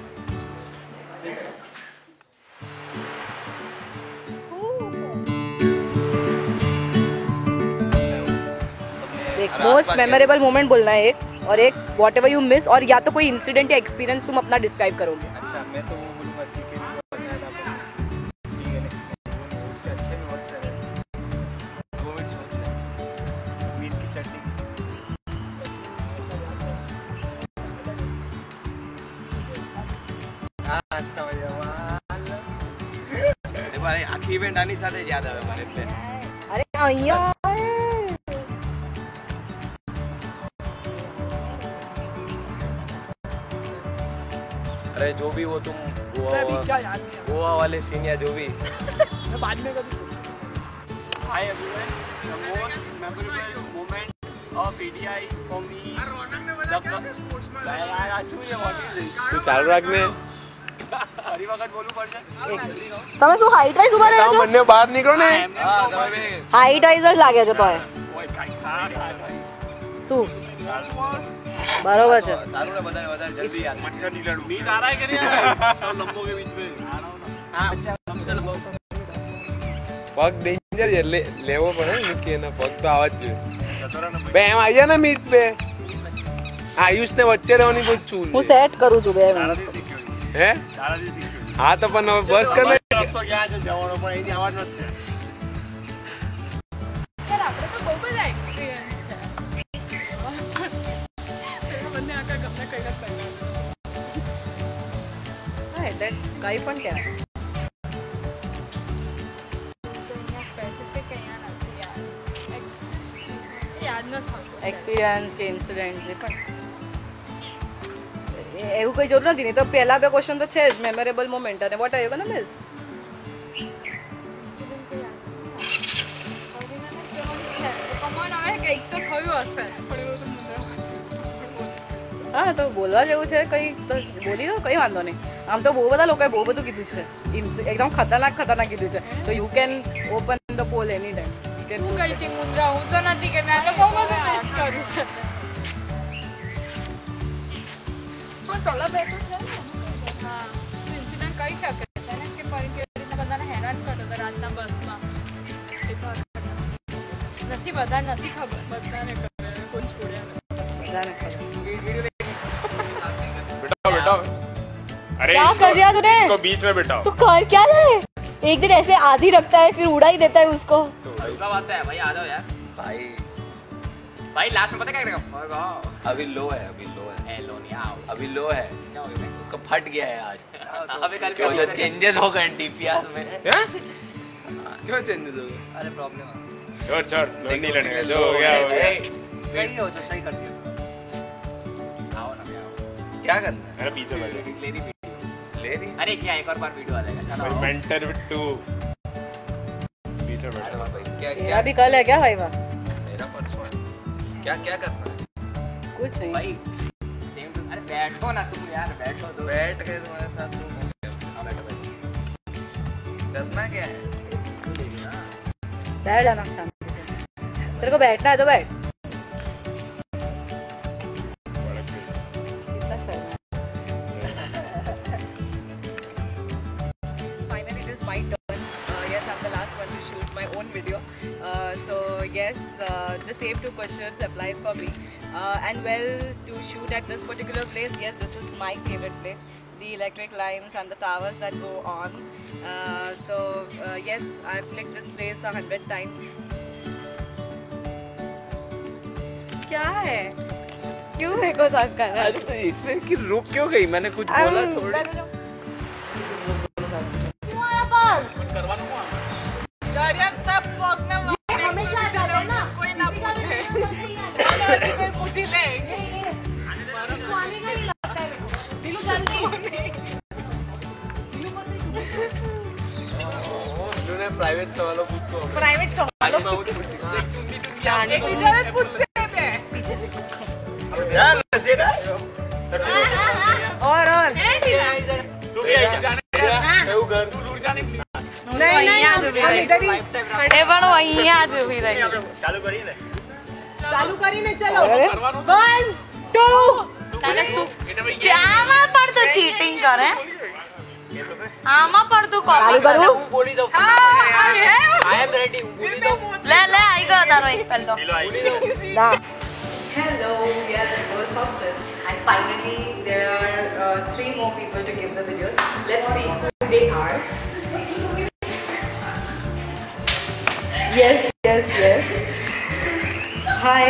एक मोस्ट मेमोरेबल मोमेंट बोलना है एक, और एक वॉट एवर यू मिस, और या तो कोई इंसिडेंट या एक्सपीरियंस तुम अपना डिस्क्राइब करोगे। अच्छा मैं तो वो बोलूँगा सीखे उससे अच्छे में बहुत सारे 2 मिनट सोच लें। मीट की चटनी भाई आखी इवेंट आनी સાથે જ યાદ આવે મને એટલે અરે અહીંયા अरे जो भी वो तुम गोवा वाले सीन या जो भी मैं बाद में कभी Hi everyone, the most memorable moment of EDI for me તું ચાલુ રાખ ને ફરી વખત બોલવું પડશે તમે શું હાઈટ વાઇઝ ઉભા રહ્યા છો? બંને બહાર નીકળો ને હાઈટ વાઇઝ જ લાગે છે તો શું बराबर है सारू ने बताया વધારે જલ્દી યાર मच्छर निकल नींद आ रहा है कि नहीं लंबों के बीच में हां हमसे लंबो पग डेंजर है लेवो પડે કે એના પગ તો આવા જ જોઈએ બે એમ આયા ને મીટ पे આયુષ ને વચ્ચે રહેવાની બહુ ચૂલ હું સેટ કરું છું બે હે હા તો પણ બસ કરે તો ક્યાં છે જવાનો પણ એની આવાજ નથી સર આપણે તો બહુ બધા એક્સપીરિયન્સ કઈ પણ કે एक्सपीरियंस के इंसिडेंट જે પણ એવું કઈ જરૂર નથી. નહીં તો પહેલા બે ક્વેશ્ચન તો છે જ મેમોરેબલ મોમેન્ટ અને વોટ આર યુ ગોના મિસ? હા તો બોલવા જેવું છે કઈ તો બોલી દો, કઈ વાંધો નહીં. આમ તો બહુ બધા લોકોએ બહુ બધું કીધું છે, એકદમ ખતરનાક કીધું છે. તો you can open the poll any time. હું કઈ હતી મુદ્રા? હું તો નથી કે મેં તો બહુ બધું મિસ કર્યું છે. પણ ટોલા બેઠો છે ને. હા ઇન્સિડન્ટ કહી શકે છે ને કે પરિકેરીને બધાને હેરાન કરતો હતો રાતના બસમાં. નથી બધા નથી ખબર, બધાને ખબર, કોઈ છોડ્યા બધાને ખબર. बेटा अरे क्या कर दिया तूने? इसको बीच में बिठाओ. तू कर क्या रहा है? एक दिन ऐसे आधी रखता है फिर उड़ा ही देता है उसको. ऐसा बात है भाई, आ जाओ यार. भाई लास्ट में पता क्या करेगा? अभी लो है लो नहीं आओ. अभी लो है. क्या हो गया? उसका फट गया है आज. अबे कल क्या चेंजेस हो गए डीपीआर में? क्यों चेंजेस हो गए? अरे प्रॉब्लम है. छोड़ नहीं लड़ेगा, जो हो गया. सही हो जो सही करती हो. आओ ना क्या करना है? मेरा पीछे बैठो. ले रही? अरे क्या एक और बार वीडियो आ जाएगा. चलो मेंटर विद 2 पीछे बैठो. तेरा भी कल है क्या भाई? वाह मेरा परसों है. क्या करना है? कुछ नहीं भाई. अरे बैठो ना तुम यार, बैठो तो. बैठ गए तुम्हारे साथ तुम. करना क्या है? बैठ जाना शांति से. तेरे को बैठना है तो बैठ. Finally, it is my turn. Yes, I'm the last one to shoot my own video. So yes, the same two questions applies for me. And well, to shoot at this particular place, yes, this is my favorite place. The electric lines and the towers that go on. Yes, I've clicked this place 100 times. क्या है? क्यों मेरे को साफ कर रहा है? अरे तो इसमें कि रुक क्यों गई? मैंने कुछ बोला थोड़ी. गाड़ियाँ सब पहुँचने हमेशा जाते हैं ना, कोई ना पूछे. कोई पूछ ही ले. दिलू जल्दी. उन्होंने प्राइवेट सवालों पूछो. प्राइवेट सवालों पूछते और ચાલુ કરીને ચલો. 1 2 આમાં પડતું ચીટિંગ કરે. આમાં પડતું કોપી કરે. હું બોલી દઉં. આઈ એમ રેડી. હું બોલી દઉં. લે આઈ ગયો તારો એક પહેલો. Hello, we are the Girls Hostel, and finally there are 3 more people to give the videos. Let's see who they are. Yes. Hi.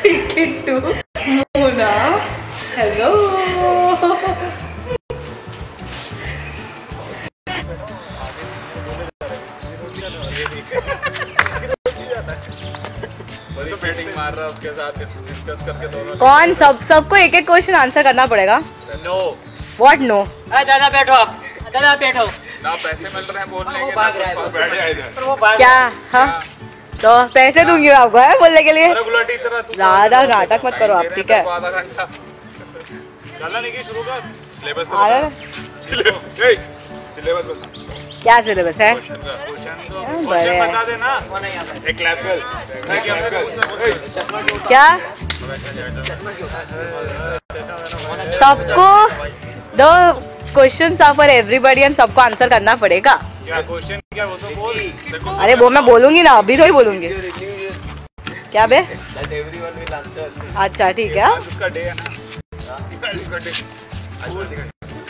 Ticket to Mona. Hello. तो बैटिंग मार रहा है उसके साथ डिस्कस करके दोनों. कौन? सबको एक क्वेश्चन आंसर करना पड़ेगा. नो. What no? दादा बैठो. ना पैसे मिल रहे हैं बोलने के. बैठ जाए इधर. क्या? हाँ तो पैसे दूंगी आपको है बोलने के लिए. ज्यादा नाटक मत करो आप, ठीक है? आधा घंटा चलना नहीं. शुरू कर. सिलेबस क्या सिलेबस है? क्वेश्चन बता देना. एक लेवल क्या? सबको 2 क्वेश्चन फॉर एवरीबडी एंड सबको आंसर करना पड़ेगा. क्या क्वेश्चन? क्या वो तो बोल. अरे वो मैं बोलूंगी ना, अभी थोड़ी बोलूंगी. क्या बे? अच्छा ठीक है. उसका डे है ना.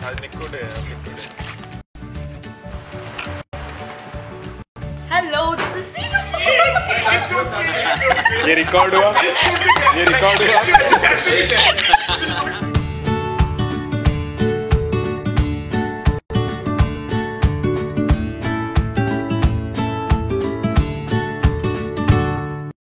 आज निक्कू डे है. हेलो. ये रिकॉर्ड हुआ.